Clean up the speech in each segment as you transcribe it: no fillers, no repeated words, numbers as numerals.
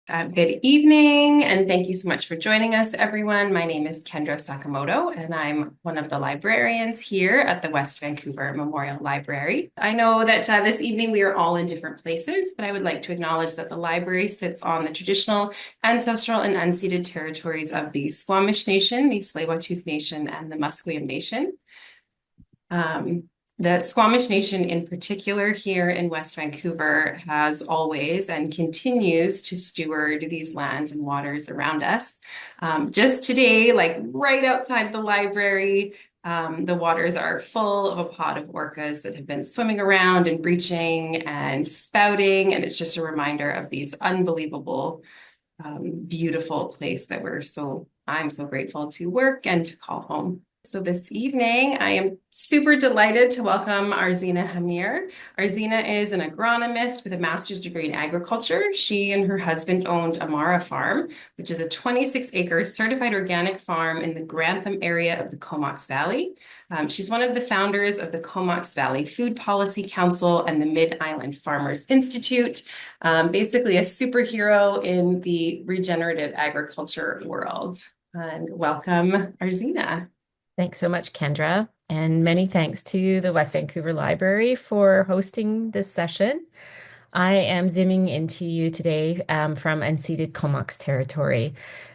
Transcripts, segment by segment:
Good evening, and thank you so much for joining us, everyone. My name is Kendra Sakamoto, and I'm one of the librarians here at the West Vancouver Memorial Library. I know that this evening we are all in different places, but I would like to acknowledge that the library sits on the traditional, ancestral, and unceded territories of the Squamish Nation, the Tsleil-Waututh Nation, and the Musqueam Nation. The Squamish Nation in particular here in West Vancouver has always and continues to steward these lands and waters around us. Just today, like right outside the library, the waters are full of a pod of orcas that have been swimming around and breaching and spouting, and it's just a reminder of these unbelievable, beautiful place that I'm so grateful to work and to call home. So this evening, I am super delighted to welcome Arzeena Hamir. Arzeena is an agronomist with a master's degree in agriculture. She and her husband owned Amara Farm, which is a 26-acre certified organic farm in the Grantham area of the Comox Valley. She's one of the founders of the Comox Valley Food Policy Council and the Mid-Island Farmers Institute, basically a superhero in the regenerative agriculture world. And welcome, Arzeena. Thanks so much, Kendra, and many thanks to the West Vancouver Library for hosting this session. I am zooming into you today from unceded Comox territory,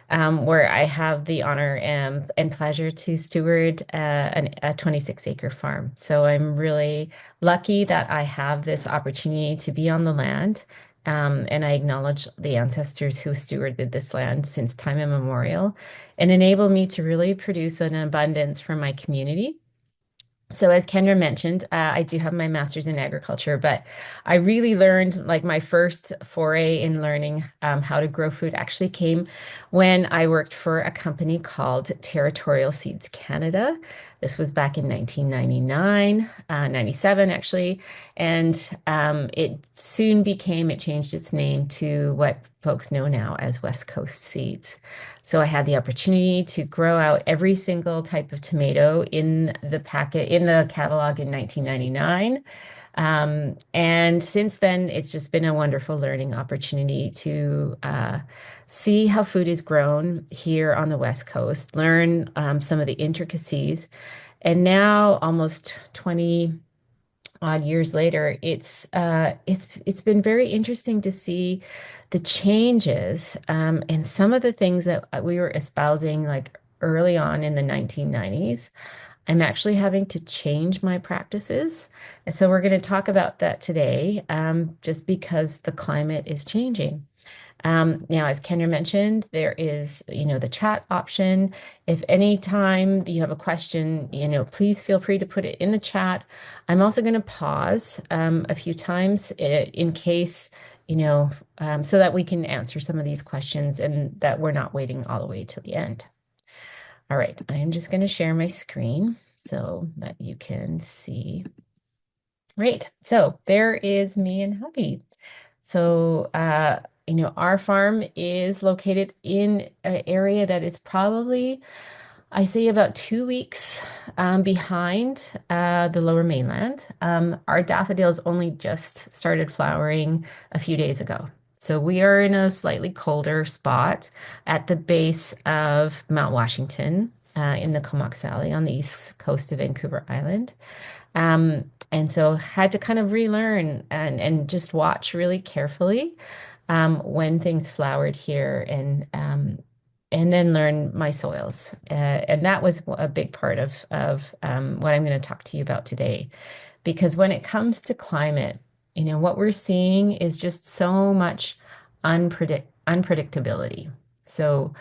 where I have the honor and pleasure to steward a 26-acre farm. So I'm really lucky that I have this opportunity to be on the land. And I acknowledge the ancestors who stewarded this land since time immemorial and enable me to really produce an abundance for my community. So as Kendra mentioned, I do have my master's in agriculture, but I really learned like my first foray in learning how to grow food actually came when I worked for a company called Territorial Seeds Canada. This was back in 1999, 97 actually, and it changed its name to what folks know now as West Coast Seeds. So I had the opportunity to grow out every single type of tomato in the catalog in 1999. And since then, it's just been a wonderful learning opportunity to see how food is grown here on the West Coast, learn some of the intricacies. And now, almost 20 odd years later, it's been very interesting to see the changes and some of the things that we were espousing like early on in the 1990s. I'm actually having to change my practices. And so we're going to talk about that today, just because the climate is changing. Now, as Kenya mentioned, there is, the chat option. If any time you have a question, please feel free to put it in the chat. I'm also going to pause a few times in case, so that we can answer some of these questions and that we're not waiting all the way to the end. All right, I'm just going to share my screen so that you can see. Great. So there is me and hubby. So, our farm is located in an area that is probably, I say, about 2 weeks behind the Lower Mainland. Our daffodils only just started flowering a few days ago. So we are in a slightly colder spot at the base of Mount Washington in the Comox Valley on the east coast of Vancouver Island. And so had to kind of relearn and just watch really carefully when things flowered here and then learn my soils. And that was a big part of what I'm going to talk to you about today. Because when it comes to climate, what we're seeing is just so much unpredictability. So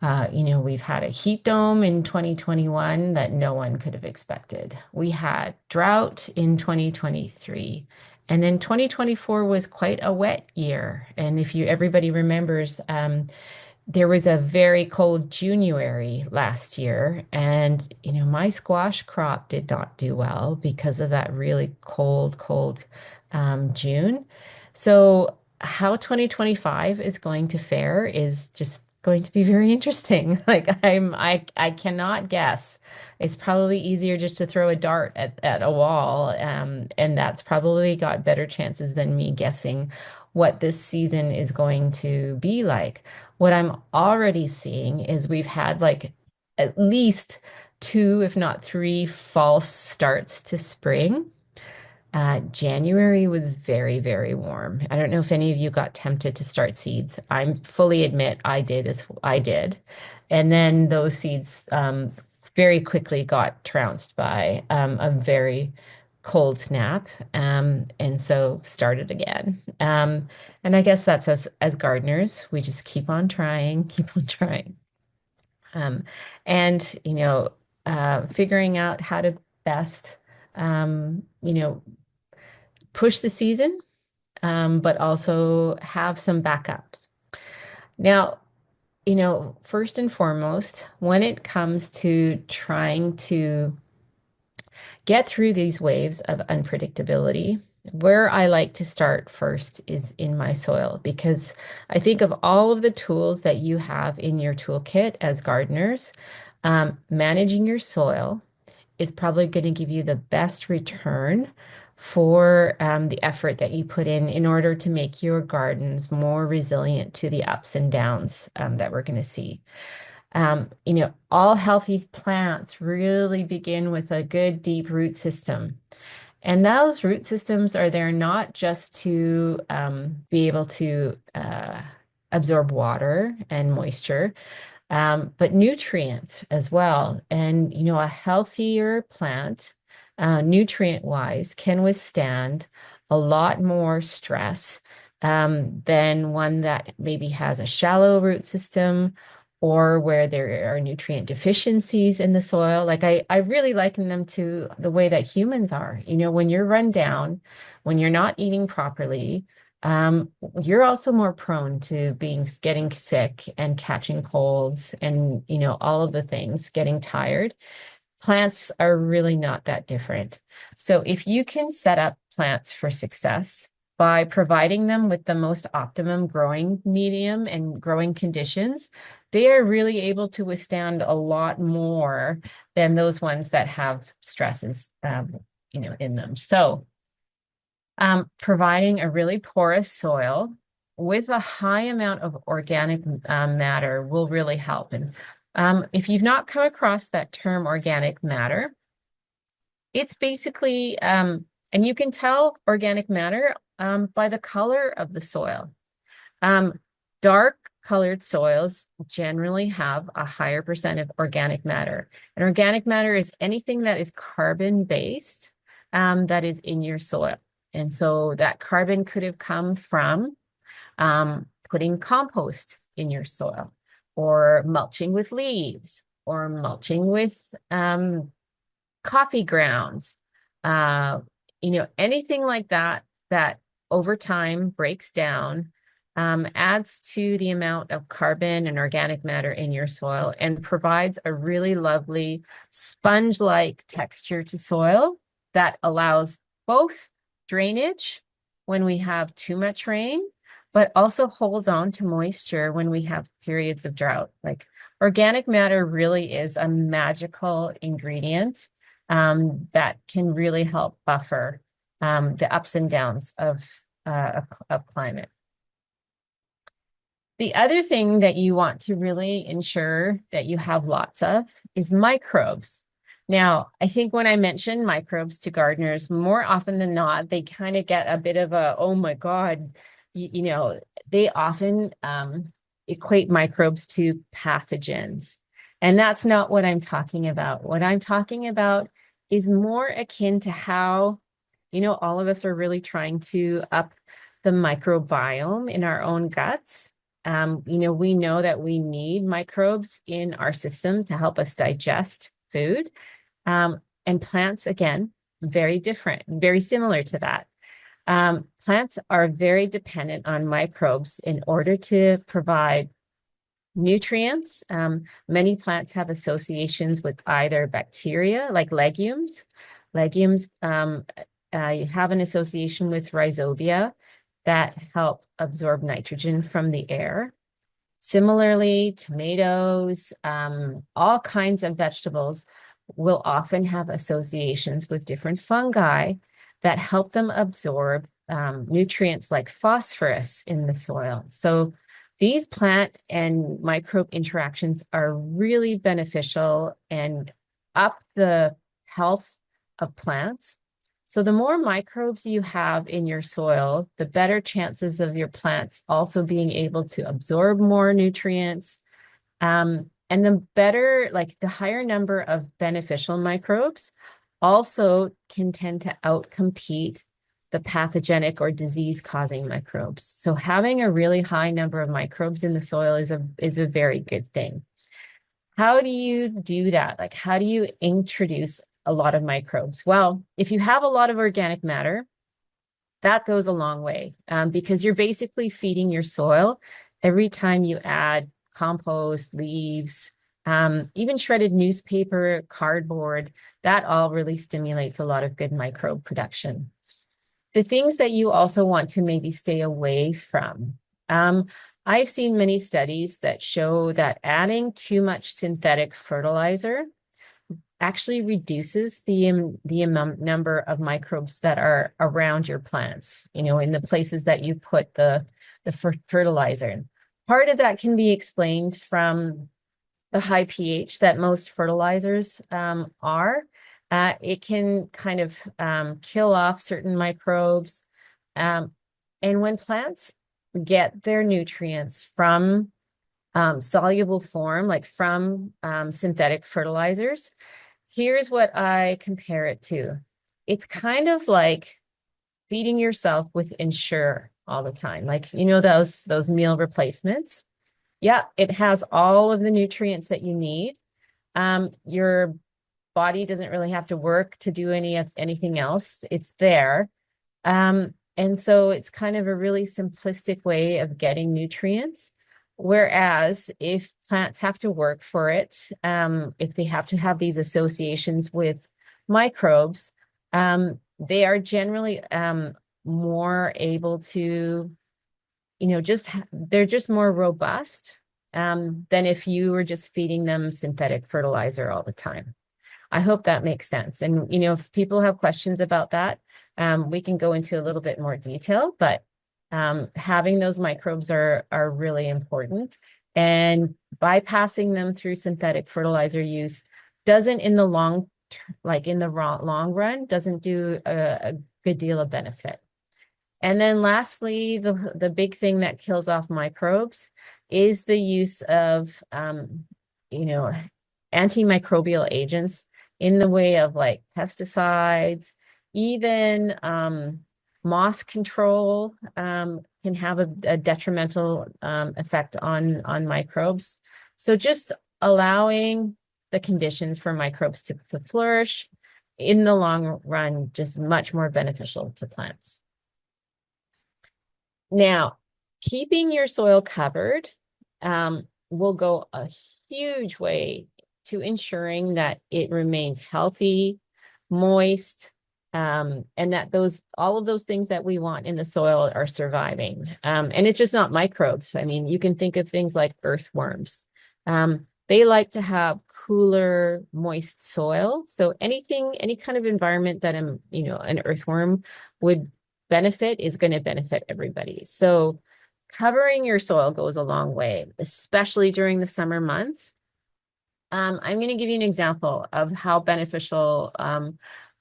we've had a heat dome in 2021 that no one could have expected. We had drought in 2023. And then 2024 was quite a wet year. And if everybody remembers, there was a very cold January last year. And, my squash crop did not do well because of that really cold June. So how 2025 is going to fare is just going to be very interesting. Like I cannot guess. It's probably easier just to throw a dart at a wall, and that's probably got better chances than me guessing what this season is going to be like. What I'm already seeing is we've had like at least two, if not three, false starts to spring. January was very, very warm. I don't know if any of you got tempted to start seeds. I fully admit I did as I did. And then those seeds very quickly got trounced by a very cold snap. And so started again. And I guess that's as gardeners, we just keep on trying, keep on trying. Um, and, figuring out how to best, push the season, but also have some backups. Now, first and foremost, when it comes to trying to get through these waves of unpredictability, where I like to start first is in my soil, because I think of all of the tools that you have in your toolkit as gardeners, managing your soil is probably going to give you the best return for the effort that you put in order to make your gardens more resilient to the ups and downs that we're going to see. All healthy plants really begin with a good deep root system. And those root systems are there not just to be able to absorb water and moisture, but nutrients as well. And, a healthier plant, nutrient-wise, can withstand a lot more stress than one that maybe has a shallow root system or where there are nutrient deficiencies in the soil. Like I really liken them to the way that humans are. When you're run down, when you're not eating properly, um, you're also more prone to getting sick and catching colds and, all of the things, getting tired. Plants are really not that different. So if you can set up plants for success by providing them with the most optimum growing medium and growing conditions, they are really able to withstand a lot more than those ones that have stresses, in them. So providing a really porous soil with a high amount of organic matter will really help. And if you've not come across that term organic matter, it's basically, and you can tell organic matter by the color of the soil. Dark colored soils generally have a higher percent of organic matter. And organic matter is anything that is carbon based that is in your soil. And so that carbon could have come from putting compost in your soil, or mulching with leaves, or mulching with coffee grounds, anything like that, that over time breaks down, adds to the amount of carbon and organic matter in your soil and provides a really lovely sponge-like texture to soil that allows both drainage when we have too much rain, but also holds on to moisture when we have periods of drought. Like organic matter really is a magical ingredient that can really help buffer the ups and downs of climate. The other thing that you want to really ensure that you have lots of is microbes. Now, I think when I mention microbes to gardeners, more often than not, they kind of get a bit of a, oh my God, they often equate microbes to pathogens. And that's not what I'm talking about. What I'm talking about is more akin to how, all of us are really trying to up the microbiome in our own guts. We know that we need microbes in our system to help us digest food. And plants, again, very different, very similar to that. Plants are very dependent on microbes in order to provide nutrients. Many plants have associations with either bacteria, like legumes. Legumes you have an association with rhizobia that help absorb nitrogen from the air. Similarly, tomatoes, all kinds of vegetables will often have associations with different fungi that help them absorb nutrients like phosphorus in the soil. So these plant and microbe interactions are really beneficial and up the health of plants. So the more microbes you have in your soil, the better chances of your plants also being able to absorb more nutrients. And the better, like the higher number of beneficial microbes also can tend to outcompete the pathogenic or disease-causing microbes. So having a really high number of microbes in the soil is a very good thing. How do you do that? Like, how do you introduce a lot of microbes? Well, if you have a lot of organic matter, that goes a long way because you're basically feeding your soil every time you add compost, leaves, even shredded newspaper, cardboard. That all really stimulates a lot of good microbe production. The things that you also want to maybe stay away from. Um, I've seen many studies that show that adding too much synthetic fertilizer actually reduces the number of microbes that are around your plants, in the places that you put the fertilizer in. Part of that can be explained from the high pH that most fertilizers are. It can kind of kill off certain microbes. Um, and when plants get their nutrients from soluble form, like from synthetic fertilizers, here's what I compare it to. It's kind of like feeding yourself with Ensure all the time. Like, those meal replacements. Yeah, it has all of the nutrients that you need. Your body doesn't really have to work to do anything else. It's there. And so it's kind of a really simplistic way of getting nutrients. Whereas if plants have to work for it, if they have to have these associations with microbes, they are generally more able to, they're just more robust than if you were just feeding them synthetic fertilizer all the time. I hope that makes sense. And, if people have questions about that, we can go into a little bit more detail, but having those microbes are really important. And bypassing them through synthetic fertilizer use doesn't in the long run, doesn't do a good deal of benefit. And then lastly, the big thing that kills off microbes is the use of, you know, antimicrobial agents in the way of like pesticides, even moss control can have a detrimental effect on microbes. So just allowing the conditions for microbes to flourish in the long run, just much more beneficial to plants. Now, keeping your soil covered will go a huge way to ensuring that it remains healthy, moist, and that all of those things that we want in the soil are surviving. And it's just not microbes. I mean, you can think of things like earthworms. They like to have cooler, moist soil. So any kind of environment that an earthworm would benefit is going to benefit everybody. So covering your soil goes a long way, especially during the summer months. I'm going to give you an example of how beneficial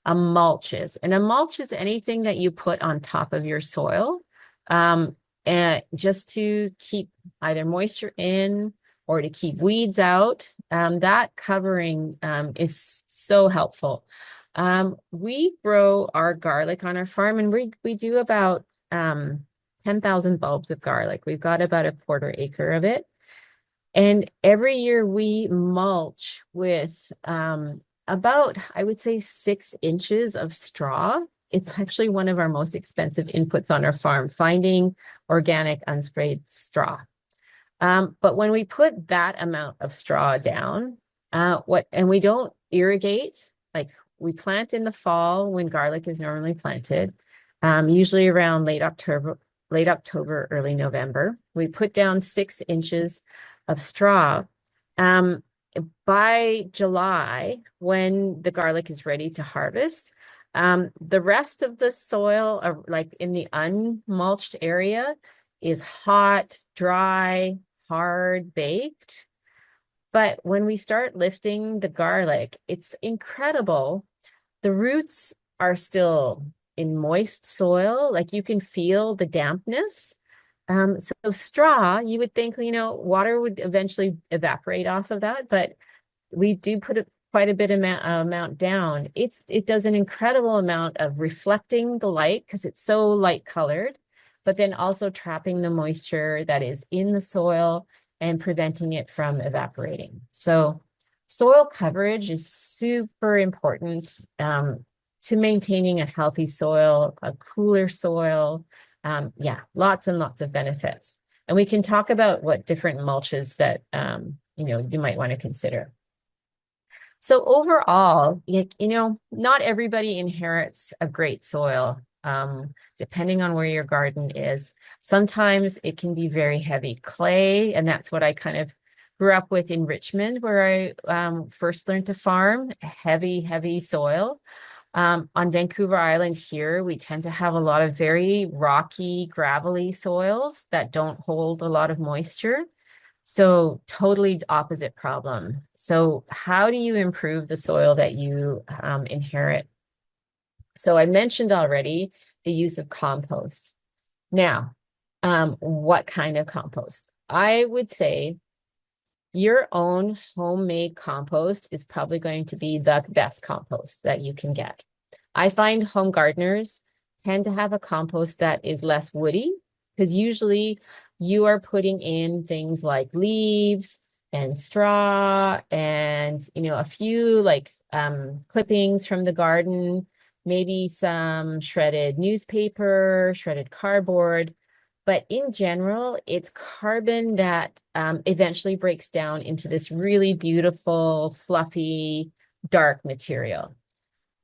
a mulch is. And a mulch is anything that you put on top of your soil and just to keep either moisture in or to keep weeds out. That covering is so helpful. We grow our garlic on our farm, and we do about 10,000 bulbs of garlic. We've got about a quarter acre of it. And every year we mulch with about, I would say, 6 inches of straw. It's actually one of our most expensive inputs on our farm, finding organic unsprayed straw. But when we put that amount of straw down, and we don't irrigate, like we plant in the fall when garlic is normally planted, usually around late October, early November. We put down 6 inches of straw. By July, when the garlic is ready to harvest, The rest of the soil, like in the unmulched area, is hot, dry, hard, baked. But when we start lifting the garlic, it's incredible. The roots are still in moist soil, like you can feel the dampness. So straw, you would think, water would eventually evaporate off of that, but we do put quite a bit amount down. It does an incredible amount of reflecting the light because it's so light colored, but then also trapping the moisture that is in the soil and preventing it from evaporating. So soil coverage is super important to maintaining a healthy soil, a cooler soil. Yeah, lots and lots of benefits. And we can talk about what different mulches that you might want to consider. So overall, not everybody inherits a great soil, depending on where your garden is. Sometimes it can be very heavy clay, and that's what I kind of grew up with in Richmond, where I first learned to farm, heavy, heavy soil. On Vancouver Island here, we tend to have a lot of very rocky, gravelly soils that don't hold a lot of moisture. So totally opposite problem. So how do you improve the soil that you inherit? So I mentioned already the use of compost. Now, what kind of compost? I would say your own homemade compost is probably going to be the best compost that you can get. I find home gardeners tend to have a compost that is less woody because usually you are putting in things like leaves and straw and a few like clippings from the garden, maybe some shredded newspaper, shredded cardboard. But in general, it's carbon that eventually breaks down into this really beautiful, fluffy, dark material.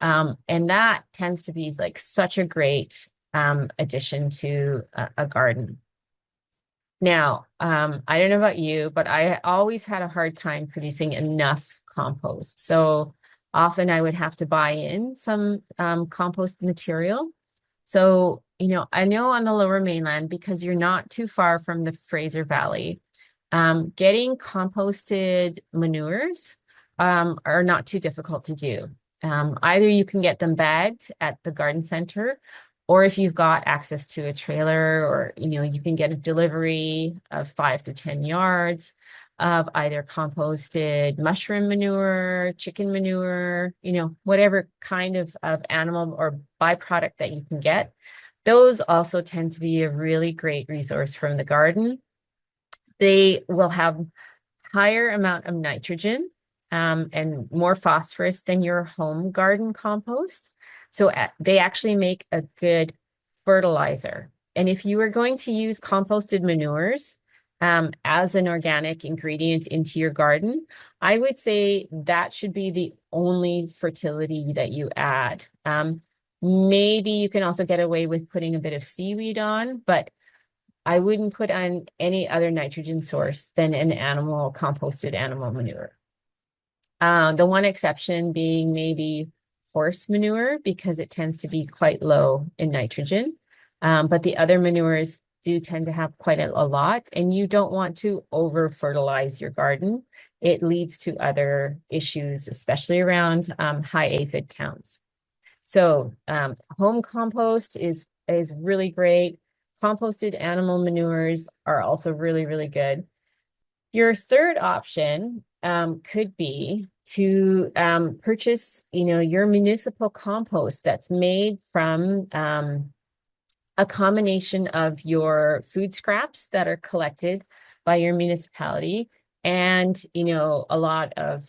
And that tends to be like such a great addition to a garden. Now, I don't know about you, but I always had a hard time producing enough compost. So often I would have to buy in some compost material. So, I know on the Lower Mainland, because you're not too far from the Fraser Valley, getting composted manures are not too difficult to do. Either you can get them bagged at the garden center, or if you've got access to a trailer, or you can get a delivery of 5 to 10 yards of either composted mushroom manure, chicken manure, whatever kind of animal or byproduct that you can get. Those also tend to be a really great resource from the garden. They will have higher amount of nitrogen and more phosphorus than your home garden compost. So they actually make a good fertilizer. And if you are going to use composted manures as an organic ingredient into your garden, I would say that should be the only fertility that you add. Maybe you can also get away with putting a bit of seaweed on, but I wouldn't put on any other nitrogen source than an composted animal manure. The one exception being maybe horse manure because it tends to be quite low in nitrogen. But the other manures do tend to have quite a lot, and you don't want to over fertilize your garden. It leads to other issues, especially around high aphid counts. So home compost is really great. Composted animal manures are also really, really good. Your third option could be to purchase, your municipal compost that's made from a combination of your food scraps that are collected by your municipality and, a lot of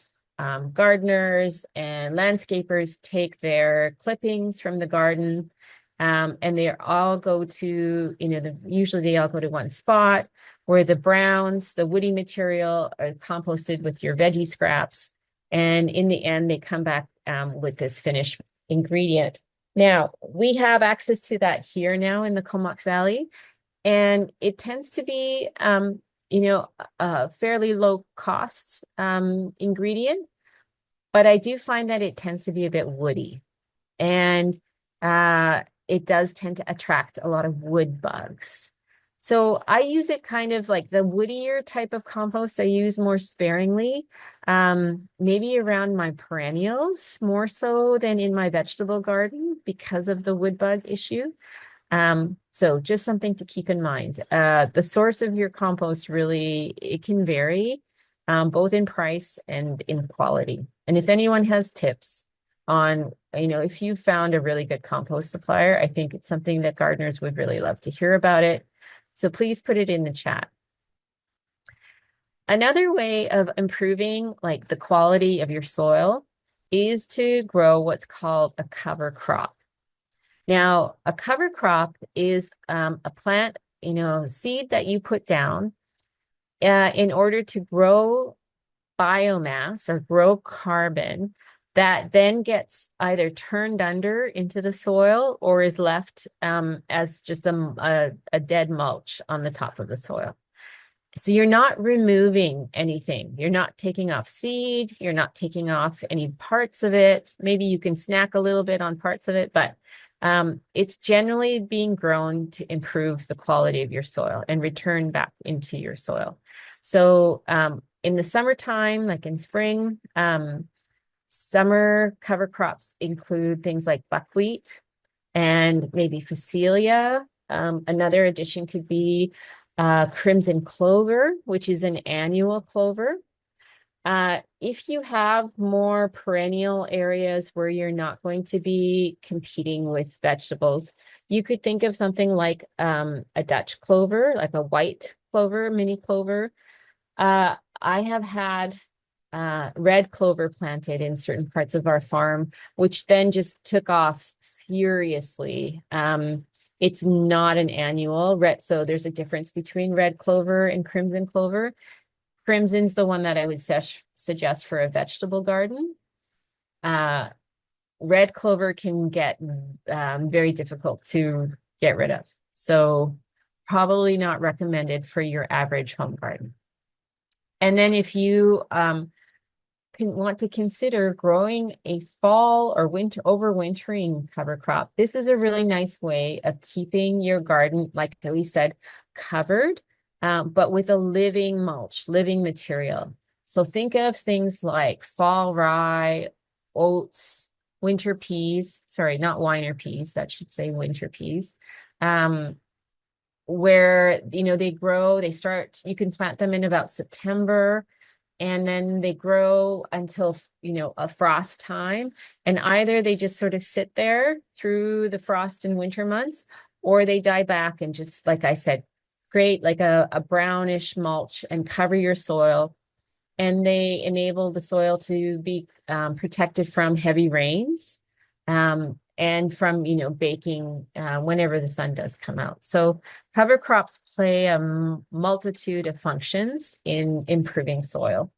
gardeners and landscapers take their clippings from the garden and they all go to, usually they all go to one spot where the browns, the woody material are composted with your veggie scraps. And in the end, they come back with this finished ingredient. Now, we have access to that here now in the Comox Valley, and it tends to be, a fairly low cost ingredient, but I do find that it tends to be a bit woody. and it does tend to attract a lot of wood bugs. So I use it kind of like the woodier type of compost I use more sparingly, maybe around my perennials more so than in my vegetable garden because of the wood bug issue. So just something to keep in mind. The source of your compost really, it can vary, both in price and in quality. And if anyone has tips on, if you found a really good compost supplier, I think it's something that gardeners would really love to hear about it. So please put it in the chat. Another way of improving like the quality of your soil is to grow what's called a cover crop. Now, a cover crop is a plant, seed that you put down in order to grow biomass or grow carbon that then gets either turned under into the soil or is left as just a dead mulch on the top of the soil. So you're not removing anything. You're not taking off seed. You're not taking off any parts of it. Maybe you can snack a little bit on parts of it, but it's generally being grown to improve the quality of your soil and return back into your soil. So in the summertime, like in spring, summer cover crops include things like buckwheat and maybe phacelia. Another addition could be crimson clover, which is an annual clover. If you have more perennial areas where you're not going to be competing with vegetables, you could think of something like a Dutch clover, like a white clover, mini clover. I have had red clover planted in certain parts of our farm, which then just took off furiously. It's not an annual red, so there's a difference between red clover and crimson clover. Crimson's the one that I would suggest for a vegetable garden. Red clover can get very difficult to get rid of. So probably not recommended for your average home garden. And then if you want to consider growing a fall or winter overwintering cover crop, this is a really nice way of keeping your garden, like we said, covered, but with a living mulch, living material. So think of things like fall rye, oats, winter peas, sorry, not winter peas, that should say winter peas, where, they grow, you can plant them in about September, and then they grow until, a frost time. And either they just sort of sit there through the frost and winter months, or they die back and just, like I said, create like a brownish mulch and cover your soil. And they enable the soil to be protected from heavy rains and from, baking whenever the sun does come out. So cover crops play a multitude of functions in improving soil.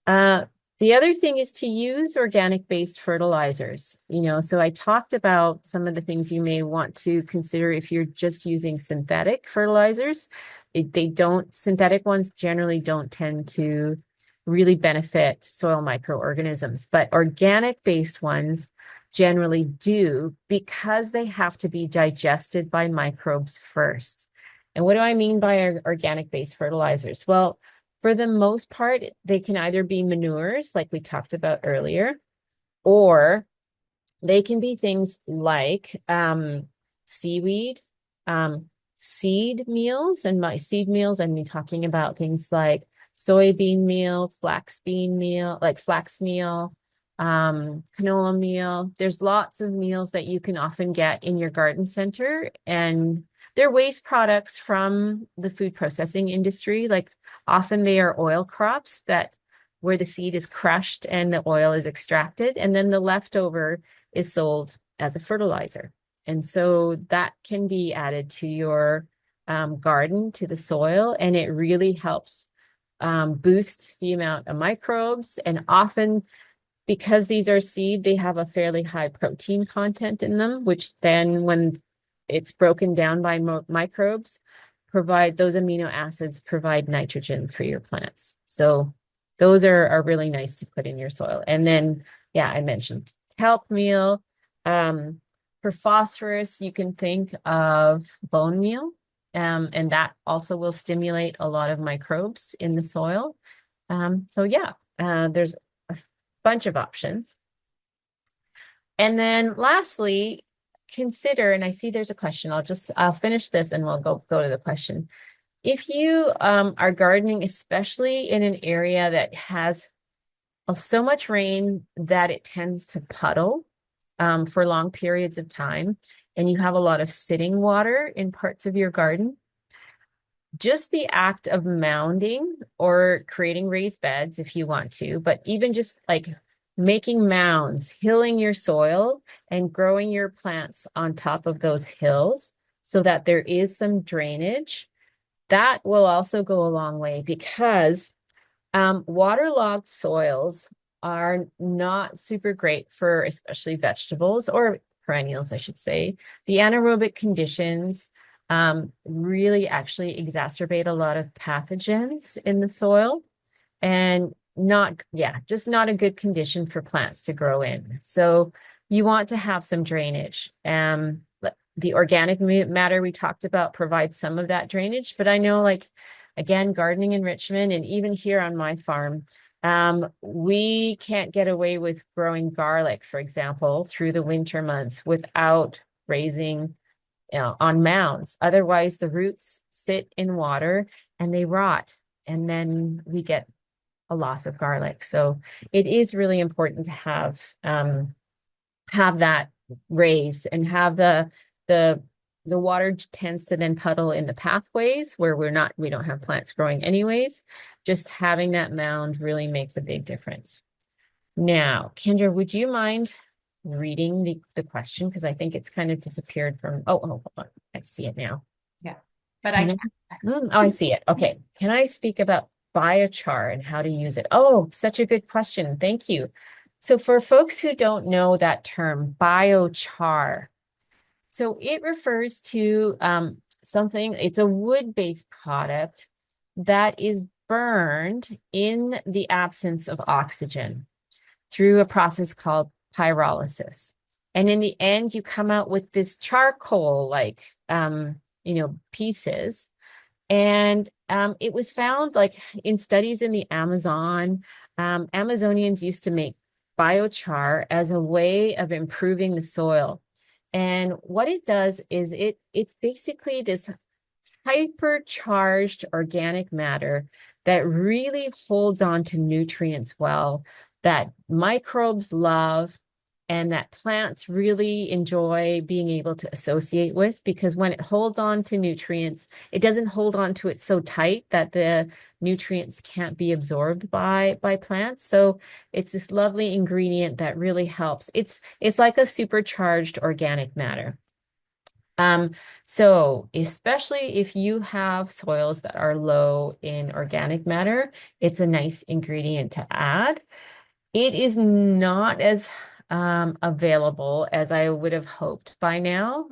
The other thing is to use organic-based fertilizers. So I talked about some of the things you may want to consider if you're just using synthetic fertilizers. Synthetic ones generally don't tend to really benefit soil microorganisms, but organic-based ones generally do because they have to be digested by microbes first. And what do I mean by organic-based fertilizers? Well, for the most part, they can either be manures, like we talked about earlier, or they can be things like seaweed, seed meals. And by seed meals, I mean talking about things like soybean meal, flax meal, canola meal. There's lots of meals that you can often get in your garden center, and they're waste products from the food processing industry. Like often they are oil crops where the seed is crushed and the oil is extracted, and then the leftover is sold as a fertilizer. And so that can be added to your garden, to the soil, and it really helps boost the amount of microbes. And often, because these are seed, they have a fairly high protein content in them, which then when it's broken down by microbes, those amino acids provide nitrogen for your plants. So those are really nice to put in your soil. And then, yeah, I mentioned kelp meal. For phosphorus, you can think of bone meal, and that also will stimulate a lot of microbes in the soil. So yeah, there's a bunch of options. And then lastly, consider, and I see there's a question. I'll finish this and we'll go to the question. If you are gardening, especially in an area that has so much rain that it tends to puddle for long periods of time, and you have a lot of sitting water in parts of your garden, just the act of mounding or creating raised beds if you want to, but even just like making mounds, hilling your soil and growing your plants on top of those hills so that there is some drainage, that will also go a long way because waterlogged soils are not super great for especially vegetables or perennials, I should say. The anaerobic conditions really actually exacerbate a lot of pathogens in the soil and just not a good condition for plants to grow in. So you want to have some drainage. The organic matter we talked about provides some of that drainage, but I know like, again, gardening in Richmond and even here on my farm, we can't get away with growing garlic, for example, through the winter months without raising, on mounds. Otherwise, the roots sit in water and they rot, and then we get a loss of garlic. So it is really important to have that raised and have the the water tends to then puddle in the pathways where we don't have plants growing anyways. Just having that mound really makes a big difference. Now, Kendra, would you mind reading the question? Because I think it's kind of disappeared from, hold on. I see it now. Yeah, but I Oh, I see it. Okay. Can I speak about biochar and how to use it? Oh, such a good question. Thank you. So for folks who don't know that term, biochar, so it refers to something, it's a wood-based product that is burned in the absence of oxygen through a process called pyrolysis. And in the end, you come out with this charcoal like, pieces. And it was found like in studies in the Amazon, Amazonians used to make biochar as a way of improving the soil. And what it does is it's basically this hypercharged organic matter that really holds on to nutrients well, that microbes love, and that plants really enjoy being able to associate with, because when it holds on to nutrients, it doesn't hold on to it so tight that the nutrients can't be absorbed by plants. So it's this lovely ingredient that really helps. It's like a supercharged organic matter. So especially if you have soils that are low in organic matter, it's a nice ingredient to add. It is not as available as I would have hoped by now.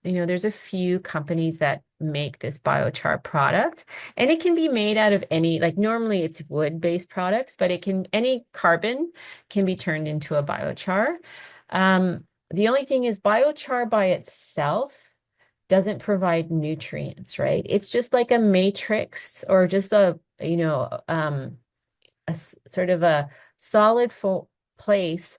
There's a few companies that make this biochar product, and it can be made out of like normally it's wood-based products, but any carbon can be turned into a biochar. The only thing is biochar by itself doesn't provide nutrients, right? It's just like a matrix or just a sort of a solid full place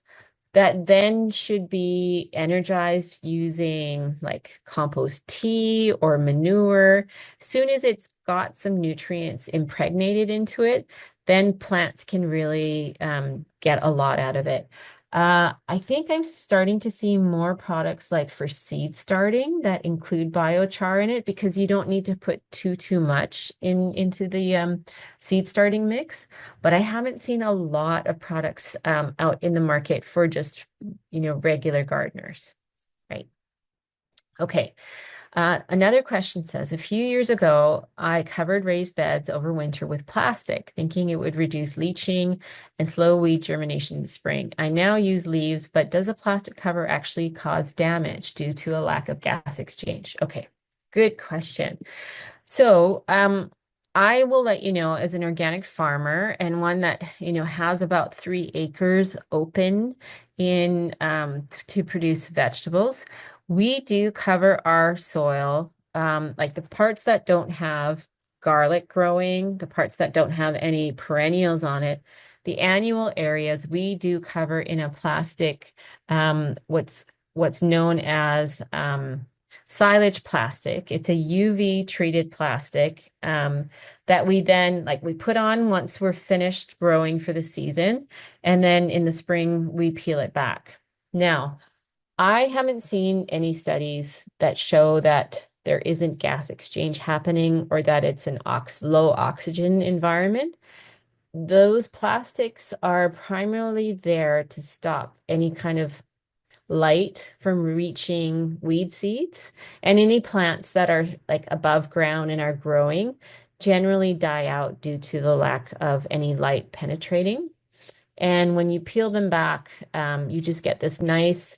that then should be energized using like compost tea or manure. Soon as it's got some nutrients impregnated into it, then plants can really get a lot out of it. I think I'm starting to see more products like for seed starting that include biochar in it because you don't need to put too much into the seed starting mix. But I haven't seen a lot of products out in the market for just, regular gardeners, right? Okay. Another question says, a few years ago, I covered raised beds over winter with plastic, thinking it would reduce leaching and slow weed germination in the spring. I now use leaves, but does a plastic cover actually cause damage due to a lack of gas exchange? Okay, good question. So, I will let you know as an organic farmer and one that, has about 3 acres open in to produce vegetables. We do cover our soil, like the parts that don't have garlic growing, the parts that don't have any perennials on it. The annual areas we do cover in a plastic, what's known as silage plastic. It's a UV treated plastic. That we then like we put on once we're finished growing for the season, and then in the spring we peel it back. Now, I haven't seen any studies that show that there isn't gas exchange happening or that it's an low oxygen environment. Those plastics are primarily there to stop any kind of light from reaching weed seeds, and any plants that are like above ground and are growing generally die out due to the lack of any light penetrating. And when you peel them back, you just get this nice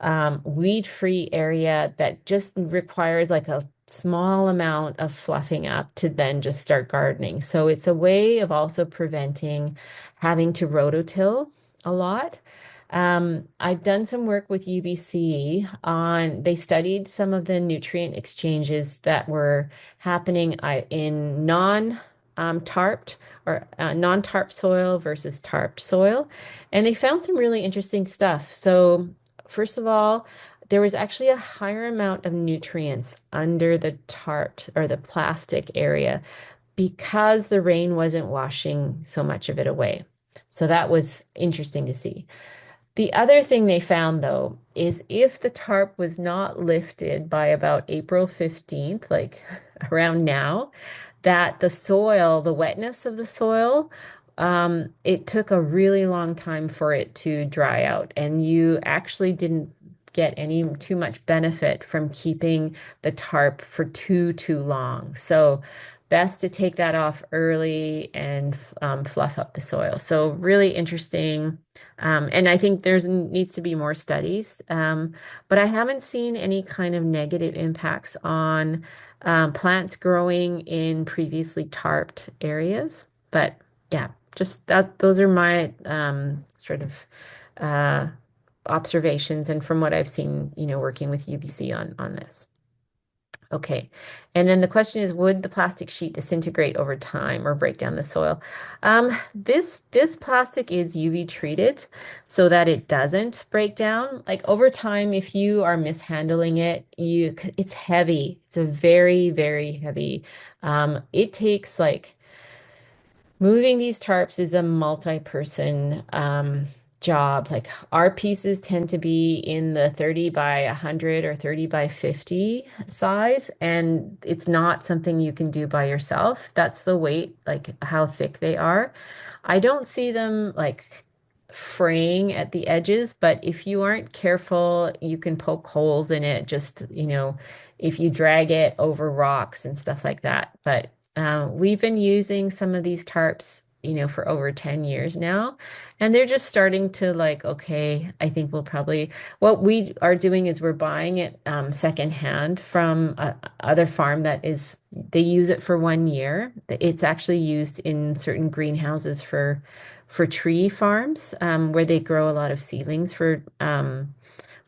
weed-free area that just requires like a small amount of fluffing up to then just start gardening. So it's a way of also preventing having to rototill a lot. I've done some work with UBC on, they studied some of the nutrient exchanges that were happening in non-tarped or non-tarp soil versus tarped soil. And they found some really interesting stuff. So first of all, there was actually a higher amount of nutrients under the tarp or the plastic area because the rain wasn't washing so much of it away. So that was interesting to see. The other thing they found, though, is if the tarp was not lifted by about April 15th, like around now, that the soil, the wetness of the soil, it took a really long time for it to dry out. And you actually didn't get any too much benefit from keeping the tarp for too long. So best to take that off early and fluff up the soil. So really interesting. And I think there's needs to be more studies. But I haven't seen any kind of negative impacts on plants growing in previously tarped areas. But yeah, just that those are my sort of uh, observations and from what I've seen, working with UBC on this. Okay. And then the question is, would the plastic sheet disintegrate over time or break down the soil? This plastic is UV treated so that it doesn't break down. Like over time, if you are mishandling it, it's heavy. It's a very heavy. It takes like moving these tarps is a multi-person job. Like our pieces tend to be in the 30 by 100 or 30 by 50 size, and it's not something you can do by yourself. That's the weight, like how thick they are. I don't see them like fraying at the edges, but if you aren't careful, you can poke holes in it just, if you drag it over rocks and stuff like that. But we've been using some of these tarps, for over 10 years now, and they're just starting to like, okay, I think what we are doing is we're buying it secondhand from a other farm they use it for 1 year. It's actually used in certain greenhouses for tree farms, where they grow a lot of seedlings for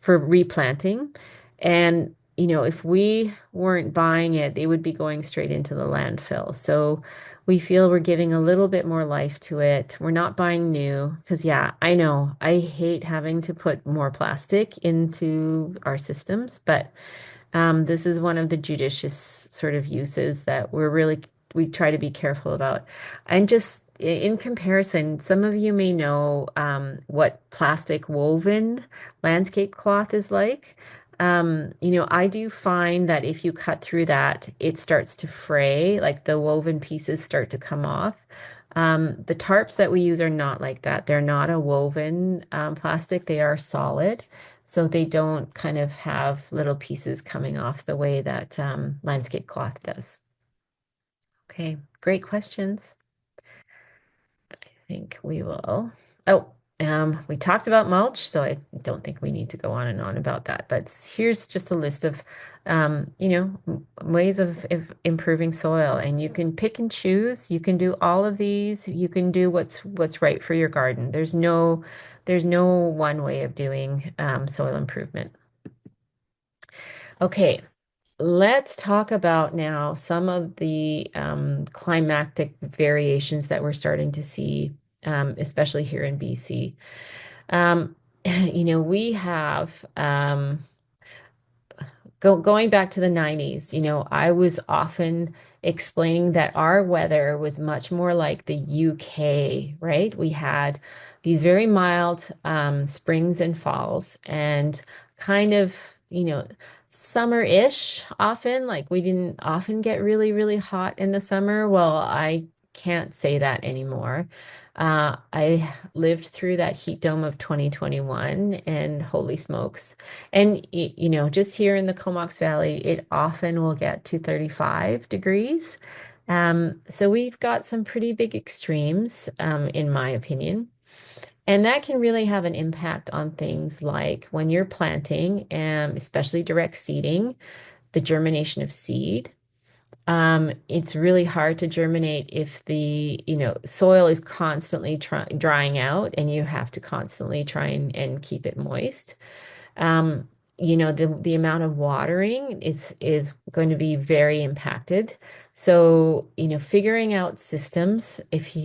replanting. And, if we weren't buying it, they would be going straight into the landfill. So we feel we're giving a little bit more life to it. We're not buying new because, yeah, I know I hate having to put more plastic into our systems, but this is one of the judicious sort of uses that we try to be careful about. And just in comparison, some of you may know what plastic woven landscape cloth is like. I do find that if you cut through that, it starts to fray, like the woven pieces start to come off. The tarps that we use are not like that. They're not a woven plastic, they are solid. So they don't kind of have little pieces coming off the way that landscape cloth does. Okay, great questions. I think we will. Oh, We talked about mulch, so I don't think we need to go on and on about that. But here's just a list of, ways of improving soil, and you can pick and choose. You can do all of these. You can do what's right for your garden. There's no one way of doing soil improvement. Okay, let's talk about now some of the climatic variations that we're starting to see, especially here in BC. Um, we have going back to the 90s, I was often explaining that our weather was much more like the UK, right? We had these very mild springs and falls and kind of, you know, summer-ish often. Like we didn't often get really, really hot in the summer. Well, I can't say that anymore. I lived through that heat dome of 2021 and holy smokes. And just here in the Comox Valley, it often will get to 35 degrees. So we've got some pretty big extremes, in my opinion. And that can really have an impact on things like when you're planting, especially direct seeding, the germination of seed. It's really hard to germinate if the, soil is constantly drying out and you have to constantly try and keep it moist. um, the amount of watering is going to be very impacted. So, figuring out systems, if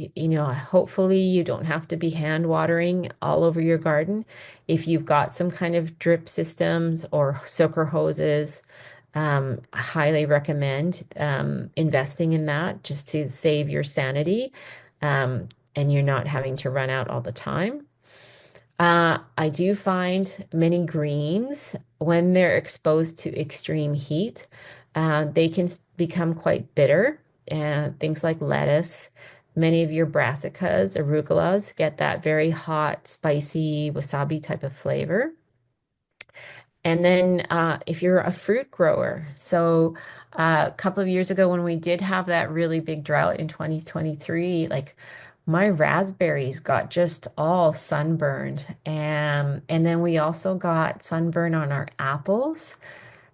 hopefully you don't have to be hand watering all over your garden. If you've got some kind of drip systems or soaker hoses, I highly recommend investing in that just to save your sanity, and you're not having to run out all the time. I do find many greens, when they're exposed to extreme heat, they can become quite bitter. Things like lettuce, many of your brassicas, arugulas get that very hot, spicy wasabi type of flavor. And then if you're a fruit grower, so a couple of years ago when we did have that really big drought in 2023, like my raspberries got just all sunburned. And then we also got sunburn on our apples.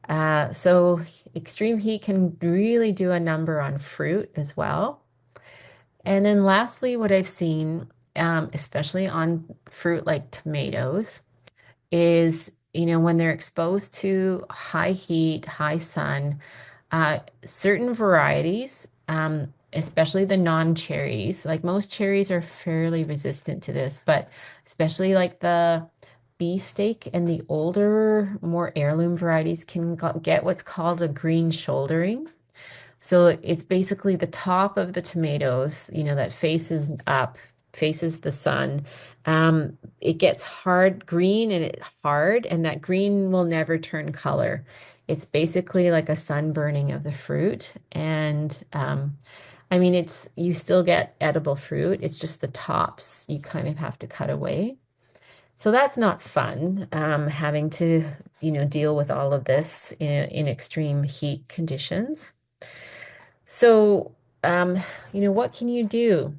So extreme heat can really do a number on fruit as well. And then lastly, what I've seen, especially on fruit like tomatoes, is, when they're exposed to high heat, high sun, certain varieties, especially the non-cherries, like most cherries are fairly resistant to this, but especially like the beefsteak and the older, more heirloom varieties can get what's called a green shouldering. So it's basically the top of the tomatoes, that faces up, faces the sun. It gets hard green and hard, and that green will never turn color. It's basically like a sunburning of the fruit. And I mean, you still get edible fruit. It's just the tops you kind of have to cut away. So that's not fun, having to, deal with all of this in extreme heat conditions. So, what can you do?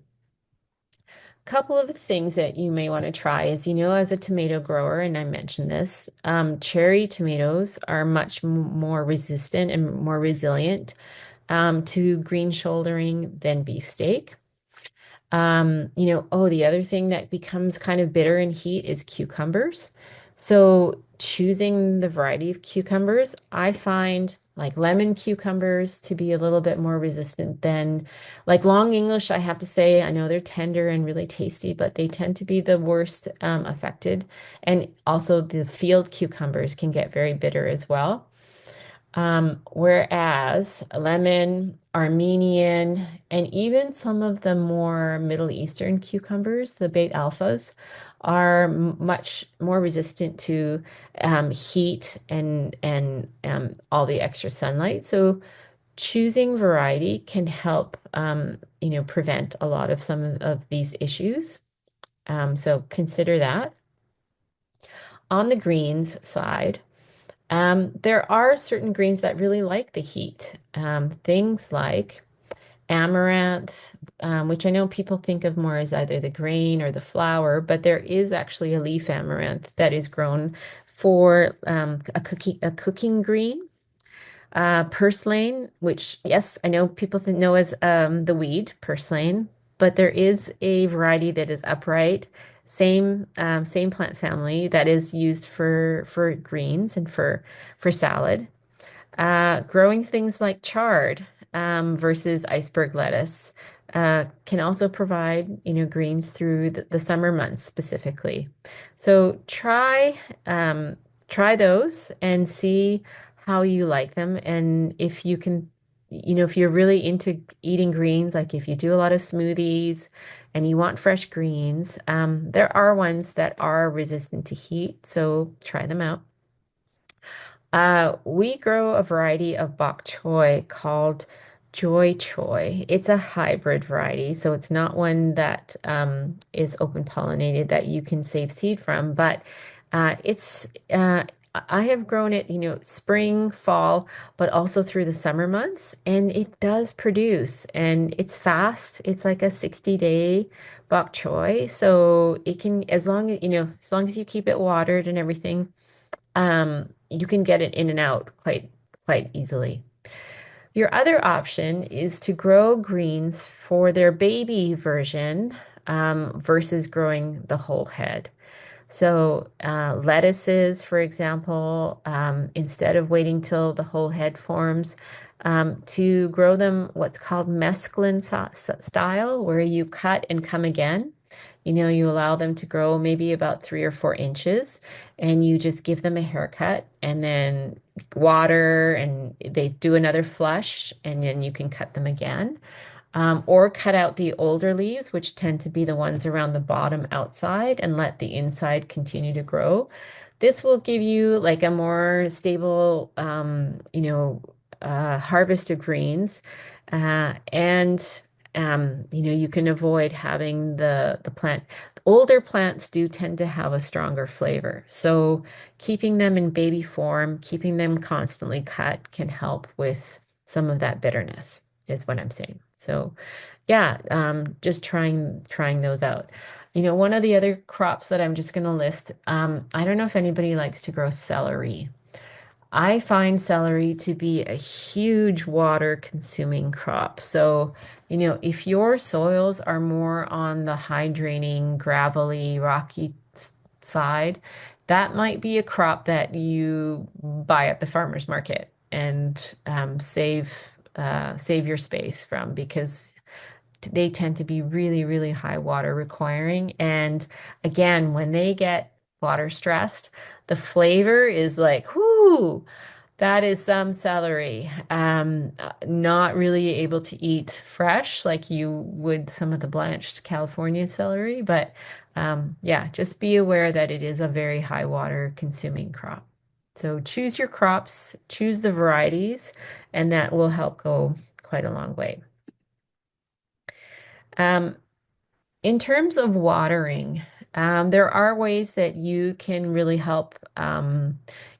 Couple of things that you may want to try is, as a tomato grower, and I mentioned this, cherry tomatoes are much more resistant and more resilient to green shouldering than beefsteak. The other thing that becomes kind of bitter in heat is cucumbers. So choosing the variety of cucumbers, I find like lemon cucumbers to be a little bit more resistant than like long English. I have to say, I know they're tender and really tasty, but they tend to be the worst affected. And also the field cucumbers can get very bitter as well. Whereas lemon, Armenian, and even some of the more Middle Eastern cucumbers, the beta alphas, are much more resistant to heat and all the extra sunlight. So choosing variety can help, prevent a lot of some of these issues. So consider that. On the greens side, there are certain greens that really like the heat. Things like amaranth, which I know people think of more as either the grain or the flower, but there is actually a leaf amaranth that is grown for a cooking green. Purslane, which yes, I know people know as the weed purslane, but there is a variety that is upright, same plant family that is used for greens and for salad. Growing things like chard versus iceberg lettuce can also provide, greens through the summer months specifically. So try those and see how you like them. And if you can, if you're really into eating greens, like if you do a lot of smoothies and you want fresh greens, there are ones that are resistant to heat. So try them out. We grow a variety of bok choy called Joy Choy. It's a hybrid variety, so it's not one that is open pollinated that you can save seed from, but it's I have grown it, spring, fall, but also through the summer months, and it does produce, and it's fast. It's like a 60-day bok choy, so it can, as long as you keep it watered and everything you can get it in and out quite easily. Your other option is to grow greens for their baby version versus growing the whole head. So lettuces, for example, instead of waiting till the whole head forms, to grow them what's called mesclun style, where you cut and come again. You allow them to grow maybe about 3 or 4 inches, and you just give them a haircut and then water, and they do another flush, and then you can cut them again. Or cut out the older leaves, which tend to be the ones around the bottom outside, and let the inside continue to grow. This will give you like a more stable, harvest of greens, and you can avoid having the plant. Older plants do tend to have a stronger flavor, so keeping them in baby form, keeping them constantly cut can help with some of that bitterness, is what I'm saying. So, yeah, just trying those out. One of the other crops that I'm just going to list, I don't know if anybody likes to grow celery. I find celery to be a huge water consuming crop. So, if your soils are more on the high draining, gravelly, rocky side, that might be a crop that you buy at the farmer's market and save your space from, because they tend to be really, really high water requiring. And again, when they get water stressed, the flavor is like, whoo, that is some celery. Not really able to eat fresh like you would some of the blanched California celery, but yeah, just be aware that it is a very high water consuming crop. So choose your crops, choose the varieties, and that will help go quite a long way. Um, in terms of watering, there are ways that you can really help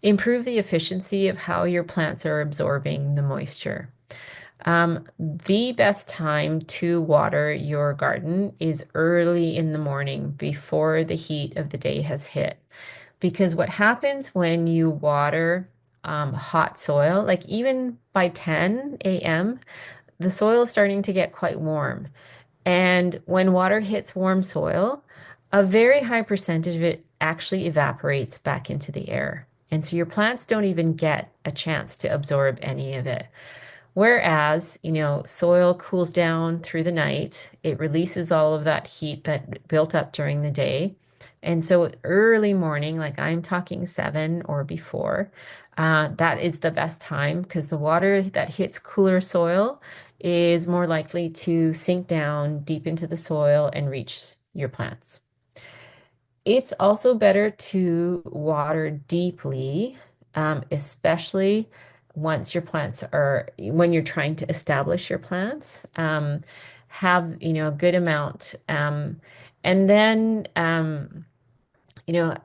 improve the efficiency of how your plants are absorbing the moisture. The best time to water your garden is early in the morning before the heat of the day has hit. Because what happens when you water hot soil, like even by 10 a.m., the soil is starting to get quite warm. And when water hits warm soil, a very high percentage of it actually evaporates back into the air. And so your plants don't even get a chance to absorb any of it. Whereas, soil cools down through the night, it releases all of that heat that built up during the day. And so early morning, like I'm talking 7 or before, that is the best time because the water that hits cooler soil is more likely to sink down deep into the soil and reach your plants. It's also better to water deeply, especially when you're trying to establish your plants. Have, a good amount. And then,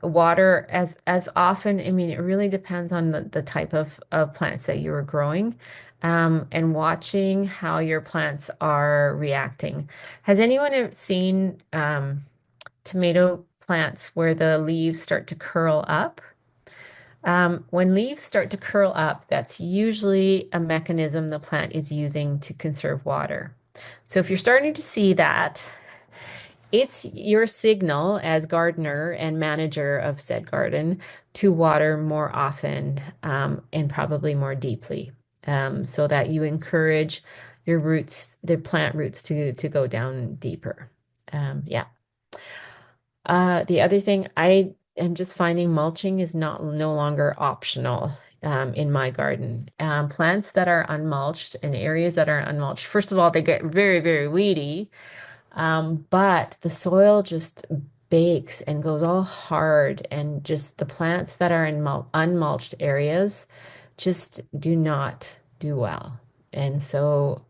water as often. I mean, it really depends on the type of plants that you are growing. and watching how your plants are reacting. Has anyone seen tomato plants where the leaves start to curl up? When leaves start to curl up, that's usually a mechanism the plant is using to conserve water. So if you're starting to see that, it's your signal as gardener and manager of said garden to water more often and probably more deeply, so that you encourage your roots, the plant roots, to go down deeper. Yeah. The other thing, I am just finding mulching is not no longer optional in my garden. Plants that are unmulched and areas that are unmulched, first of all, they get very, very weedy, but the soil just bakes and goes all hard, and just the plants that are in unmulched areas just do not do well. And so,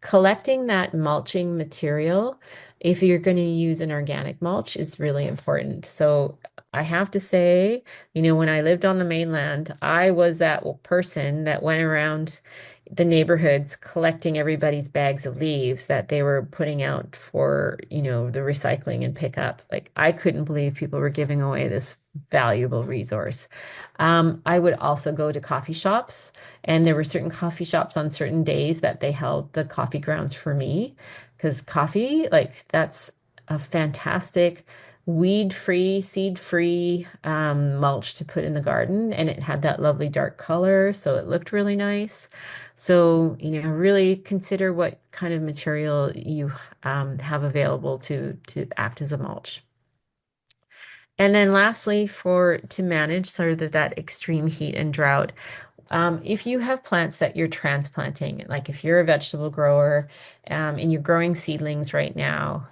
collecting that mulching material, if you're going to use an organic mulch, is really important. So, I have to say, when I lived on the mainland, I was that person that went around the neighborhoods collecting everybody's bags of leaves that they were putting out for, the recycling and pickup. Like, I couldn't believe people were giving away this valuable resource. I would also go to coffee shops, and there were certain coffee shops on certain days that they held the coffee grounds for me, because coffee, like, that's a fantastic weed-free, seed-free mulch to put in the garden, and it had that lovely dark color, so it looked really nice. So, really consider what kind of material you have available to act as a mulch. And then lastly, for to manage sort of that extreme heat and drought, if you have plants that you're transplanting, like if you're a vegetable grower and you're growing seedlings right now,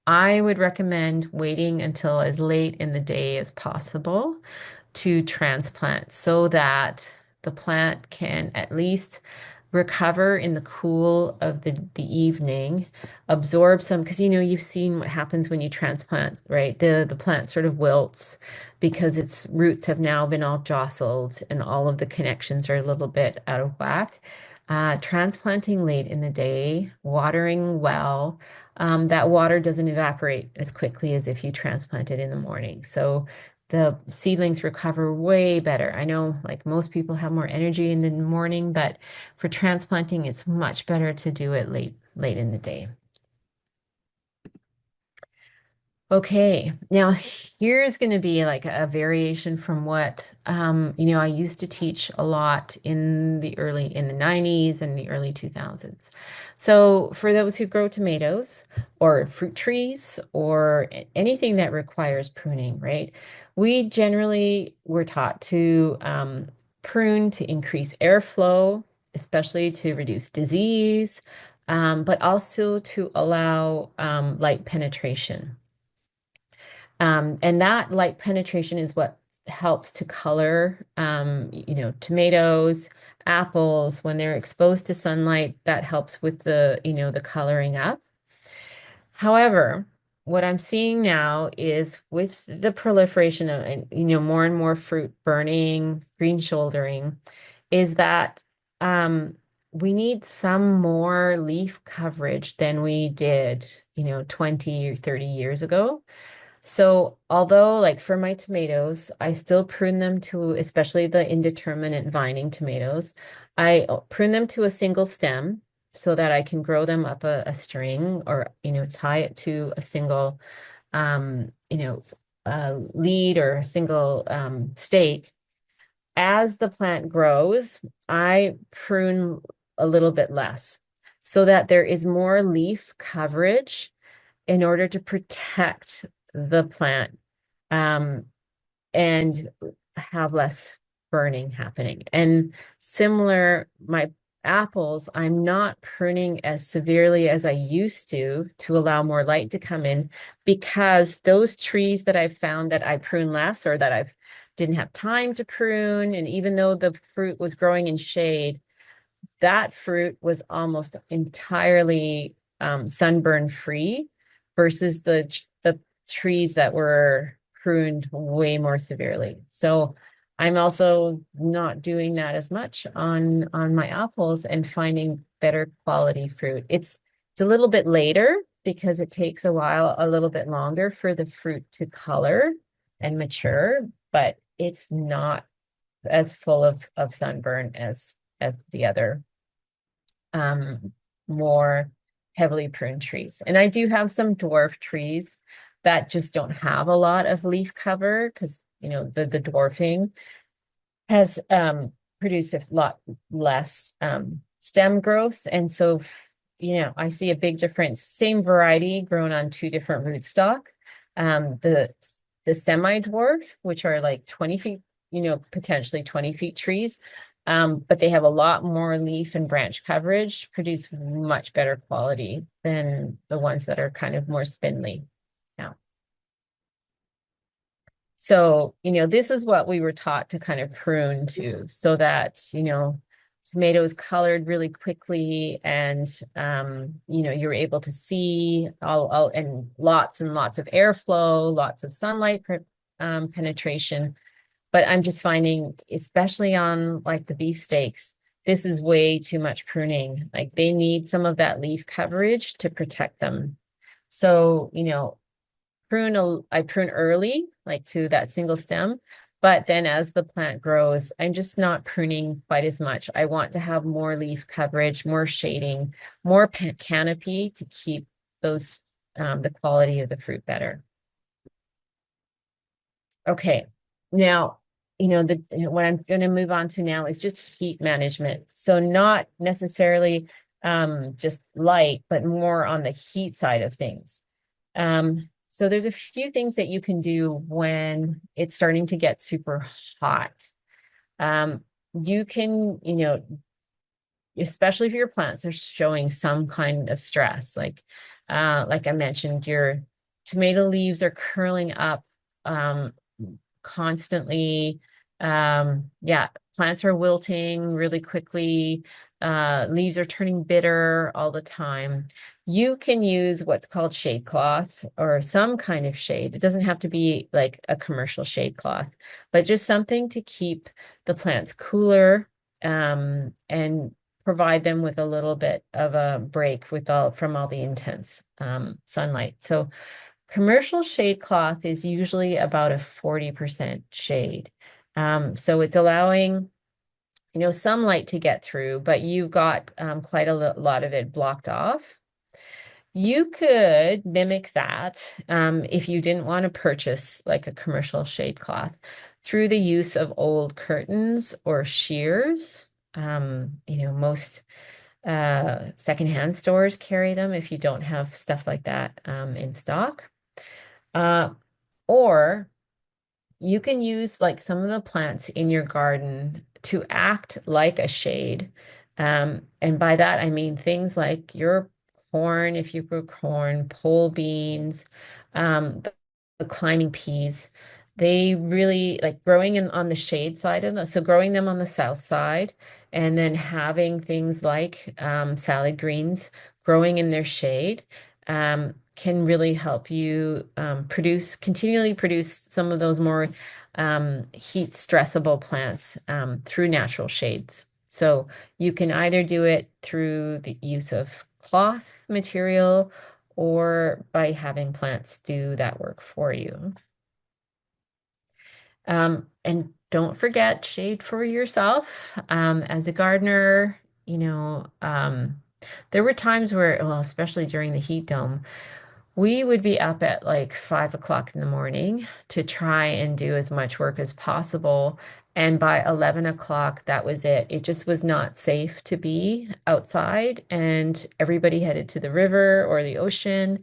I would recommend waiting until as late in the day as possible to transplant so that the plant can at least recover in the cool of the evening, absorb some, because you've seen what happens when you transplant, right? The plant sort of wilts because its roots have now been all jostled and all of the connections are a little bit out of whack. Transplanting late in the day, watering well, that water doesn't evaporate as quickly as if you transplant it in the morning. So the seedlings recover way better. I know, like, most people have more energy in the morning, but for transplanting, it's much better to do it late in the day. Okay, now here's going to be like a variation from what I used to teach a lot in the 90s and the early 2000s. So for those who grow tomatoes or fruit trees or anything that requires pruning, right? We generally were taught to prune to increase airflow, especially to reduce disease, but also to allow light penetration. And that light penetration is what helps to color, tomatoes, apples, when they're exposed to sunlight, that helps with the coloring up. However, what I'm seeing now is with the proliferation of, more and more fruit burning, green shouldering, is that um, we need some more leaf coverage than we did, 20 or 30 years ago. So, although, like, for my tomatoes, I still prune them to, especially the indeterminate vining tomatoes, I prune them to a single stem so that I can grow them up a string, or, tie it to a single, um, you know, lead or a single stake. As the plant grows, I prune a little bit less so that there is more leaf coverage in order to protect the plant, um, and have less burning happening. And similar, my apples, I'm not pruning as severely as I used to allow more light to come in, because those trees that I've found that I prune less, or that I've didn't have time to prune, and even though the fruit was growing in shade, that fruit was almost entirely sunburn free versus the trees that were pruned way more severely. So I'm also not doing that as much on my apples and finding better quality fruit. It's a little bit later because it takes a while, a little bit longer for the fruit to color and mature, but it's not as full of sunburn as the other um more heavily pruned trees. And I do have some dwarf trees that just don't have a lot of leaf cover because the dwarfing has produced a lot less stem growth. And so, I see a big difference. Same variety grown on two different rootstock. The semi-dwarf, which are like 20 feet, potentially 20 feet trees, but they have a lot more leaf and branch coverage, produce much better quality than the ones that are kind of more spindly. Yeah. So, this is what we were taught to kind of prune to so that, tomatoes colored really quickly and, you're able to see all and lots of airflow, lots of sunlight penetration. But I'm just finding, especially on like the beefsteaks, this is way too much pruning. Like they need some of that leaf coverage to protect them. So, I prune early, like to that single stem. But then as the plant grows, I'm just not pruning quite as much. I want to have more leaf coverage, more shading, more canopy to keep those the quality of the fruit better. Okay. Now, what I'm going to move on to now is just heat management. So not necessarily just light, but more on the heat side of things. So there's a few things that you can do when it's starting to get super hot. Um, you can, especially if your plants are showing some kind of stress, like I mentioned, your tomato leaves are curling up constantly. Yeah, plants are wilting really quickly. Leaves are turning bitter all the time. You can use what's called shade cloth or some kind of shade. It doesn't have to be like a commercial shade cloth, but just something to keep the plants cooler and provide them with a little bit of a break from all the intense sunlight. So commercial shade cloth is usually about a 40% shade. So it's allowing, some light to get through, but you've got quite a lot of it blocked off. You could mimic that if you didn't want to purchase like a commercial shade cloth through the use of old curtains or shears. Most secondhand stores carry them if you don't have stuff like that in stock. Uh, or you can use like some of the plants in your garden to act like a shade. And by that, I mean things like your corn, if you grow corn, pole beans, the climbing peas. They really like growing on the shade side of them. So growing them on the south side and then having things like salad greens growing in their shade. Can really help you continually produce some of those more heat stressable plants through natural shades. So you can either do it through the use of cloth material or by having plants do that work for you. And don't forget shade for yourself. As a gardener, there were times where, well, especially during the heat dome, we would be up at like 5 o'clock in the morning to try and do as much work as possible. And by 11 o'clock, that was it. It just was not safe to be outside, and everybody headed to the river or the ocean.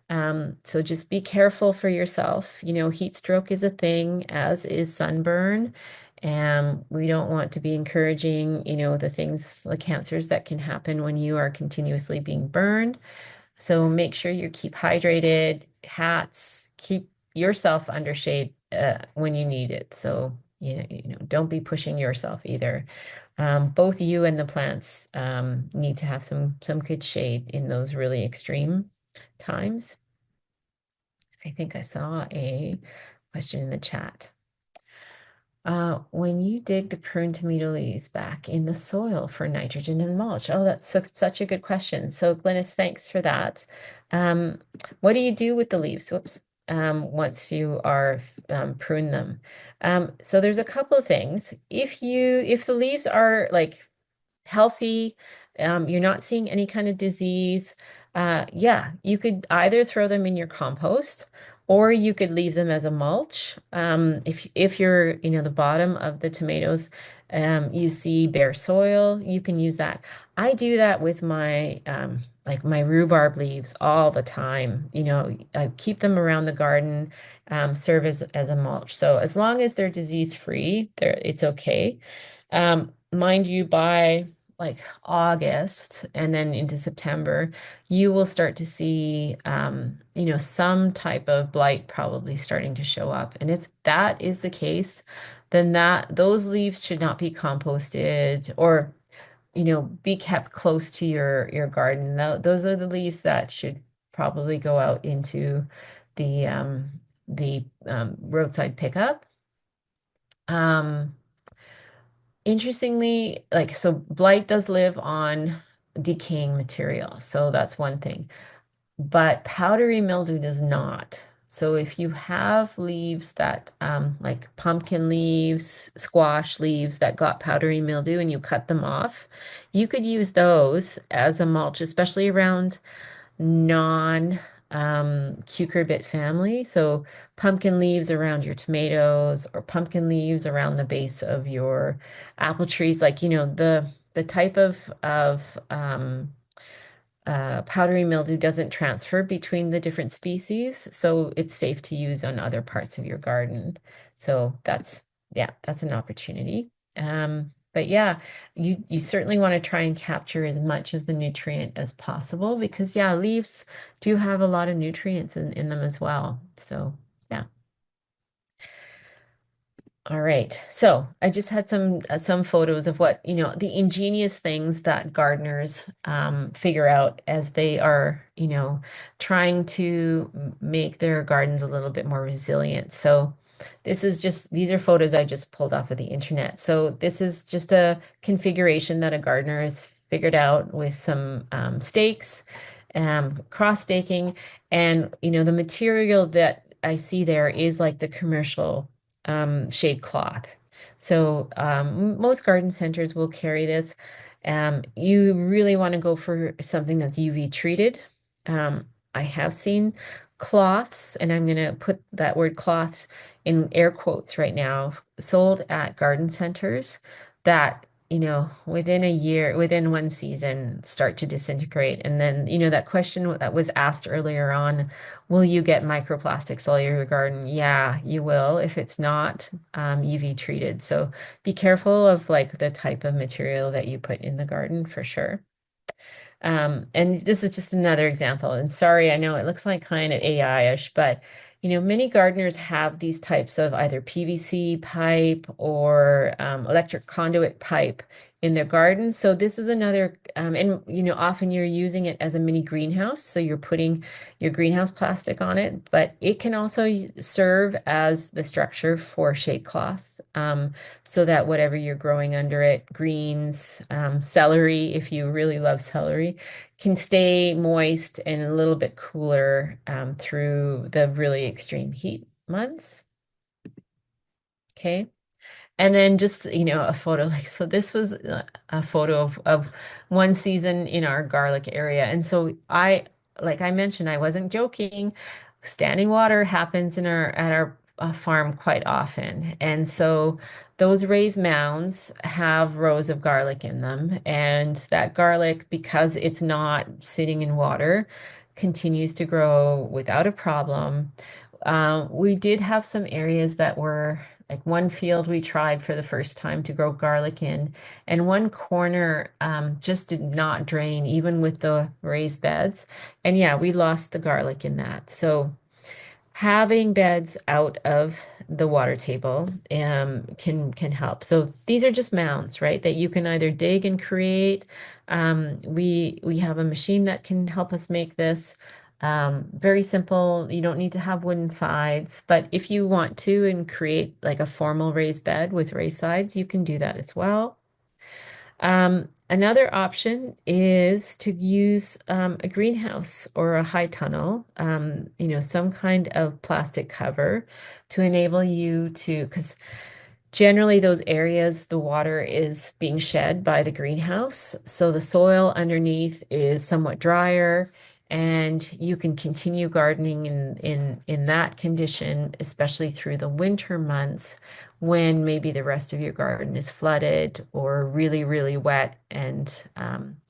So just be careful for yourself. Heat stroke is a thing, as is sunburn. And we don't want to be encouraging, the things like cancers that can happen when you are continuously being burned. So make sure you keep hydrated, hats, keep yourself under shade when you need it. So, don't be pushing yourself either. Both you and the plants need to have some good shade in those really extreme times. I think I saw a question in the chat. When you dig the prune tomato leaves back in the soil for nitrogen and mulch. Oh, that's such a good question. So, Glynis, thanks for that. Um, what do you do with the leaves? Whoops. Once you are prune them. So there's a couple of things. If the leaves are like healthy, you're not seeing any kind of disease, yeah, you could either throw them in your compost or you could leave them as a mulch. If you're, the bottom of the tomatoes, you see bare soil, you can use that. I do that with my like my rhubarb leaves all the time. I keep them around the garden, serve as a mulch. So as long as they're disease free, it's okay. Mind you, by like August and then into September, you will start to see, some type of blight probably starting to show up. And if that is the case, then those leaves should not be composted or, be kept close to your garden. Those are the leaves that should probably go out into the roadside pickup. Um, Interestingly, like, so blight does live on decaying material. So that's one thing. But powdery mildew does not. So if you have leaves that, like pumpkin leaves, squash leaves that got powdery mildew and you cut them off, you could use those as a mulch, especially around non cucurbit family. So pumpkin leaves around your tomatoes or pumpkin leaves around the base of your apple trees. Like, the type of powdery mildew doesn't transfer between the different species, so it's safe to use on other parts of your garden. So yeah, that's an opportunity. But yeah, you certainly want to try and capture as much of the nutrient as possible because yeah, leaves do have a lot of nutrients in them as well. So yeah. All right. So I just had some photos of what, the ingenious things that gardeners figure out as they are, trying to make their gardens a little bit more resilient. So these are photos I just pulled off of the internet. So this is just a configuration that a gardener has figured out with some stakes, cross staking, and, the material that I see there is like the commercial shade cloth. So most garden centers will carry this. You really want to go for something that's UV treated. I have seen cloths, and I'm going to put that word cloth in air quotes right now, sold at garden centers that, within a year, within one season, start to disintegrate. And then, that question that was asked earlier on, will you get microplastics all over your garden? Yeah, you will if it's not UV treated. So be careful of like the type of material that you put in the garden for sure. And this is just another example. And sorry, I know it looks like kind of AI-ish, but many gardeners have these types of either PVC pipe or electric conduit pipe in their garden. So this is another, and often you're using it as a mini greenhouse. So you're putting your greenhouse plastic on it, but it can also serve as the structure for shade cloth. So that whatever you're growing under it, greens, celery, if you really love celery, can stay moist and a little bit cooler through the really extreme heat months. Okay. And then just, a photo like, so this was a photo of one season in our garlic area. And so like I mentioned, I wasn't joking. Standing water happens at our farm quite often. And so those raised mounds have rows of garlic in them. And that garlic, because it's not sitting in water, continues to grow without a problem. We did have some areas that were like one field we tried for the first time to grow garlic in, and one corner just did not drain even with the raised beds. And yeah, we lost the garlic in that. So having beds out of the water table can help. So these are just mounds, right? That you can either dig and create. We have a machine that can help us make this. Very simple. You don't need to have wooden sides, but if you want to and create like a formal raised bed with raised sides, you can do that as well. Another option is to use a greenhouse or a high tunnel, some kind of plastic cover to enable you to, because generally, those areas, the water is being shed by the greenhouse. So the soil underneath is somewhat drier, and you can continue gardening in that condition, especially through the winter months when maybe the rest of your garden is flooded or really, really wet. And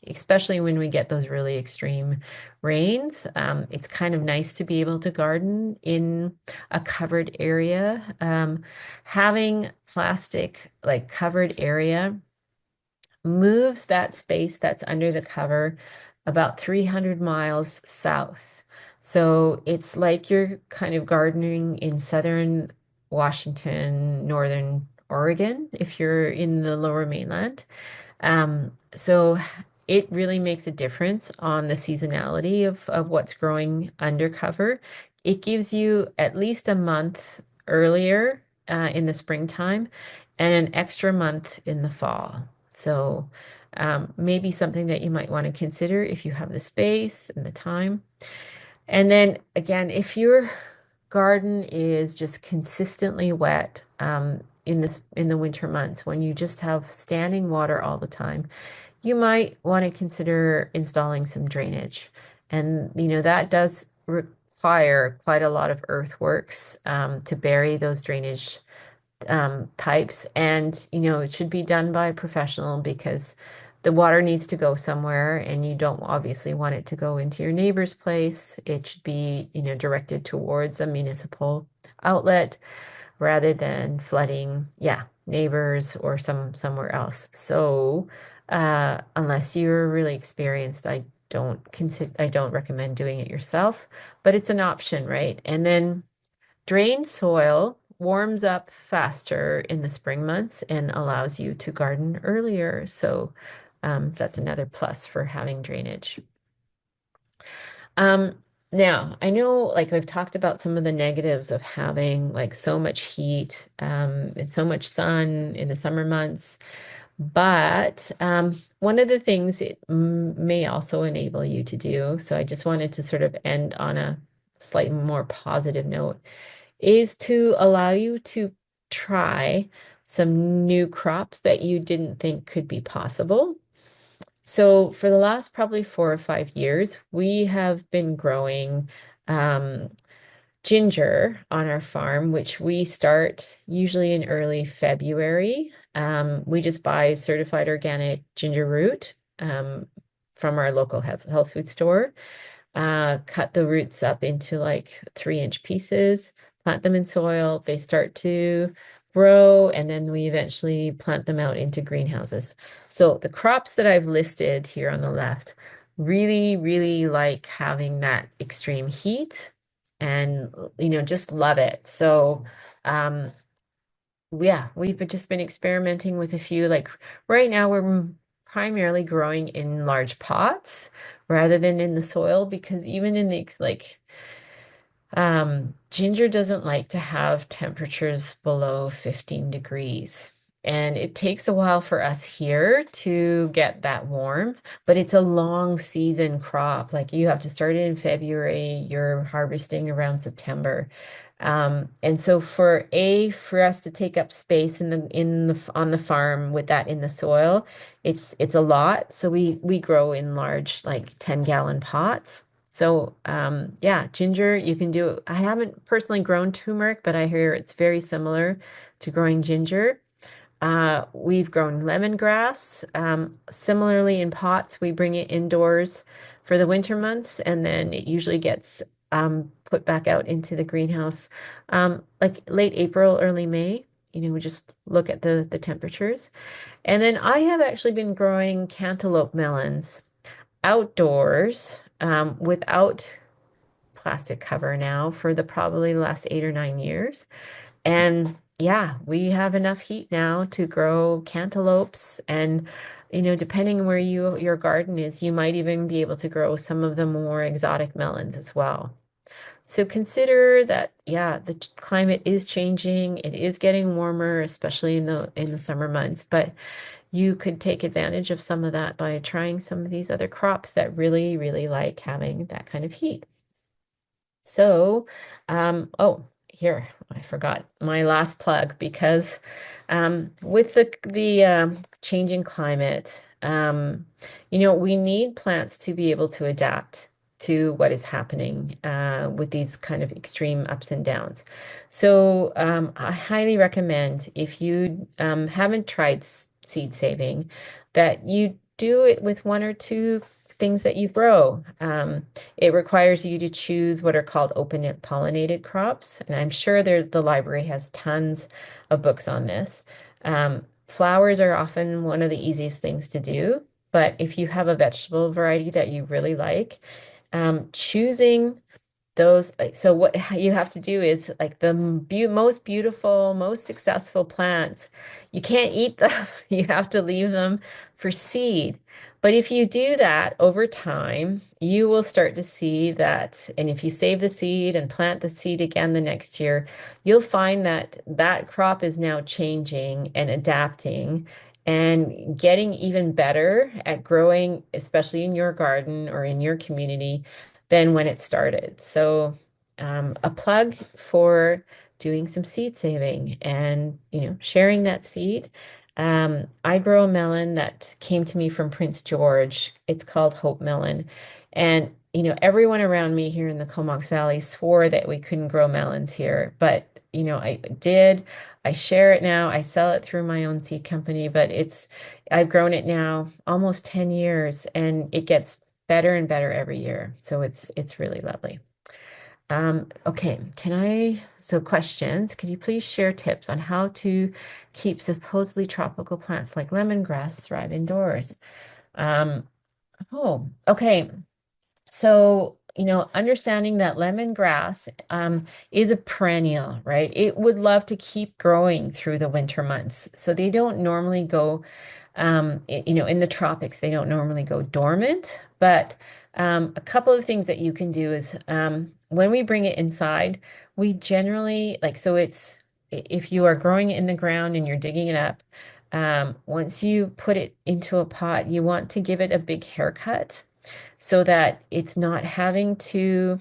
especially when we get those really extreme rains, it's kind of nice to be able to garden in a covered area. Having plastic like covered area moves that space that's under the cover about 300 miles south. So it's like you're kind of gardening in southern Washington, northern Oregon, if you're in the lower mainland. So it really makes a difference on the seasonality of what's growing undercover. It gives you at least a month earlier in the springtime and an extra month in the fall. So maybe something that you might want to consider if you have the space and the time. And then again, if your garden is just consistently wet in the winter months when you just have standing water all the time, you might want to consider installing some drainage. And that does require quite a lot of earthworks to bury those drainage pipes. And, it should be done by a professional because the water needs to go somewhere and you don't obviously want it to go into your neighbor's place. It should be, directed towards a municipal outlet rather than flooding, yeah, neighbors or somewhere else. So, unless you're really experienced, I don't recommend doing it yourself, but it's an option, right? And then drained soil warms up faster in the spring months and allows you to garden earlier. So that's another plus for having drainage. Um, Now, I know like I've talked about some of the negatives of having like so much heat and so much sun in the summer months, but one of the things it may also enable you to do, so I just wanted to sort of end on a slightly more positive note, is to allow you to try some new crops that you didn't think could be possible. So for the last probably 4 or 5 years, we have been growing um, ginger on our farm, which we start usually in early February. We just buy certified organic ginger root from our local health food store, cut the roots up into like 3-inch pieces, plant them in soil. They start to grow, and then we eventually plant them out into greenhouses. So the crops that I've listed here on the left really, really like having that extreme heat and, just love it. So, um, yeah, just been experimenting with a few. Like right now, we're primarily growing in large pots rather than in the soil because even in the like ginger doesn't like to have temperatures below 15 degrees. And it takes a while for us here to get that warm, but it's a long season crop. Like you have to start it in February, you're harvesting around September. And so for us to take up space on the farm with that in the soil, it's a lot. So we grow in large like 10-gallon pots. So, yeah, ginger, you can do. I haven't personally grown turmeric, but I hear it's very similar to growing ginger. We've grown lemongrass. Similarly, in pots, we bring it indoors for the winter months, and then it usually gets put back out into the greenhouse like late April, early May. We just look at the temperatures. And then I have actually been growing cantaloupe melons outdoors without plastic cover now for the probably last 8 or 9 years. And yeah, we have enough heat now to grow cantaloupes. And depending where your garden is, you might even be able to grow some of the more exotic melons as well. So consider that, yeah, the climate is changing. It is getting warmer, especially in the summer months, but you could take advantage of some of that by trying some of these other crops that really, really like having that kind of heat. So, oh, here, I forgot my last plug because with the changing climate, we need plants to be able to adapt to what is happening with these kind of extreme ups and downs. So, I highly recommend if you haven't tried seed saving, that you do it with one or two things that you grow. It requires you to choose what are called open pollinated crops. And I'm sure the library has tons of books on this. Flowers are often one of the easiest things to do. But if you have a vegetable variety that you really like, choosing so what you have to do is like the most beautiful, most successful plants, you can't eat them. You have to leave them for seed. But if you do that over time, you will start to see that. And if you save the seed and plant the seed again the next year, you'll find that that crop is now changing and adapting and getting even better at growing, especially in your garden or in your community than when it started. So, a plug for doing some seed saving and, sharing that seed. I grow a melon that came to me from Prince George. It's called Hope Melon. And, everyone around me here in the Comox Valley swore that we couldn't grow melons here, but I did. I share it now. I sell it through my own seed company, but I've grown it now almost 10 years and it gets better and better every year. So it's really lovely. Okay, so questions, could you please share tips on how to keep supposedly tropical plants like lemongrass thrive indoors? Um, okay. So, understanding that lemongrass is a perennial, right? It would love to keep growing through the winter months. So they don't normally go, in the tropics, they don't normally go dormant. But a couple of things that you can do is when we bring it inside, we generally so if you are growing it in the ground and you're digging it up, once you put it into a pot, you want to give it a big haircut so that it's not having to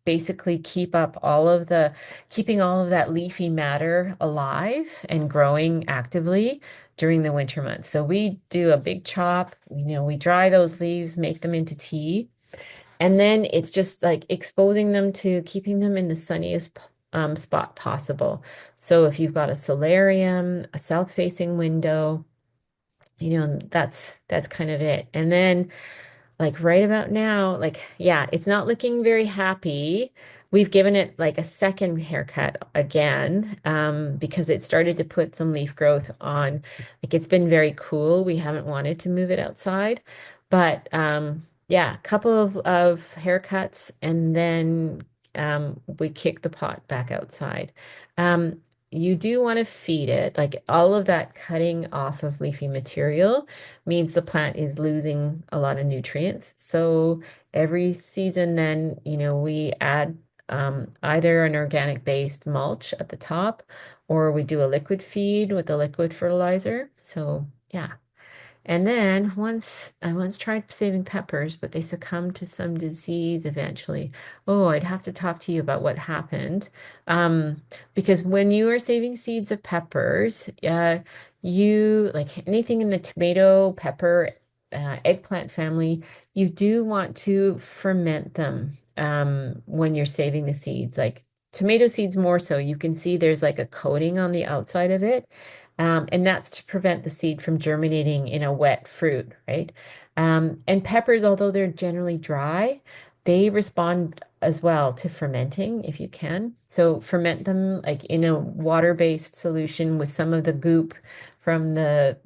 basically keeping all of that leafy matter alive and growing actively during the winter months. So we do a big chop, we dry those leaves, make them into tea, and then it's just like exposing them to keeping them in the sunniest spot possible. So if you've got a solarium, a south-facing window, that's kind of it. And then like right about now, like, yeah, it's not looking very happy. We've given it like a second haircut again, because it started to put some leaf growth on. Like it's been very cool. We haven't wanted to move it outside. But yeah, a couple of haircuts and then we kick the pot back outside. Um, you do want to feed it, like all of that cutting off of leafy material means the plant is losing a lot of nutrients. So every season, then, we add either an organic based mulch at the top or we do a liquid feed with a liquid fertilizer. So, yeah. And then I once tried saving peppers, but they succumbed to some disease eventually. Oh, I'd have to talk to you about what happened. Because when you are saving seeds of peppers, you like anything in the tomato, pepper, eggplant family, you do want to ferment them when you're saving the seeds. Like tomato seeds more so, you can see there's like a coating on the outside of it. And that's to prevent the seed from germinating in a wet fruit, right? And peppers, although they're generally dry, they respond as well to fermenting if you can. So ferment them like in a water-based solution with some of the goop from the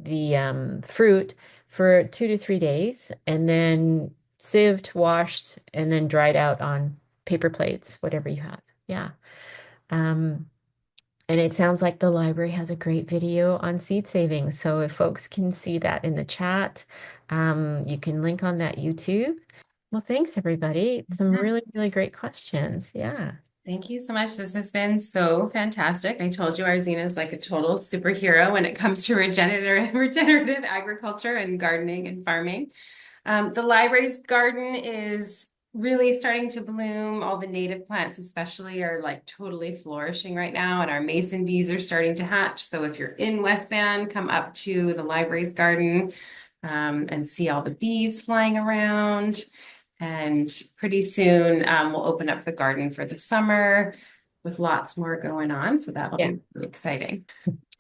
fruit for 2 to 3 days, and then sieved, washed, and then dried out on paper plates, whatever you have. Yeah. Um, And it sounds like the library has a great video on seed saving. So if folks can see that in the chat, you can link on that YouTube. Well, thanks everybody. Some really, Yes. really great questions. Yeah, Thank you so much. This has been so fantastic. I told you Arzeena is like a total superhero when it comes to regenerative agriculture and gardening and farming. The library's garden is really starting to bloom. All the native plants, especially, are like totally flourishing right now, and our mason bees are starting to hatch. So if you're in West Van, come up to the library's garden and see all the bees flying around. And pretty soon, we'll open up the garden for the summer with lots more going on. So that'll yeah. be really exciting.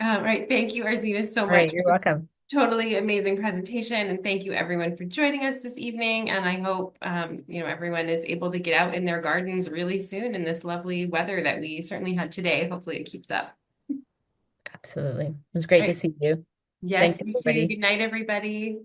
All right. Thank you, Arzina, so All right, much you're for this welcome. totally amazing presentation. And thank you everyone for joining us this evening. And I hope, everyone is able to get out in their gardens really soon in this lovely weather that we certainly had today. Hopefully it keeps up. Absolutely. It was great All to right. see you. Yes, Thanks, you too. everybody. Good night, everybody.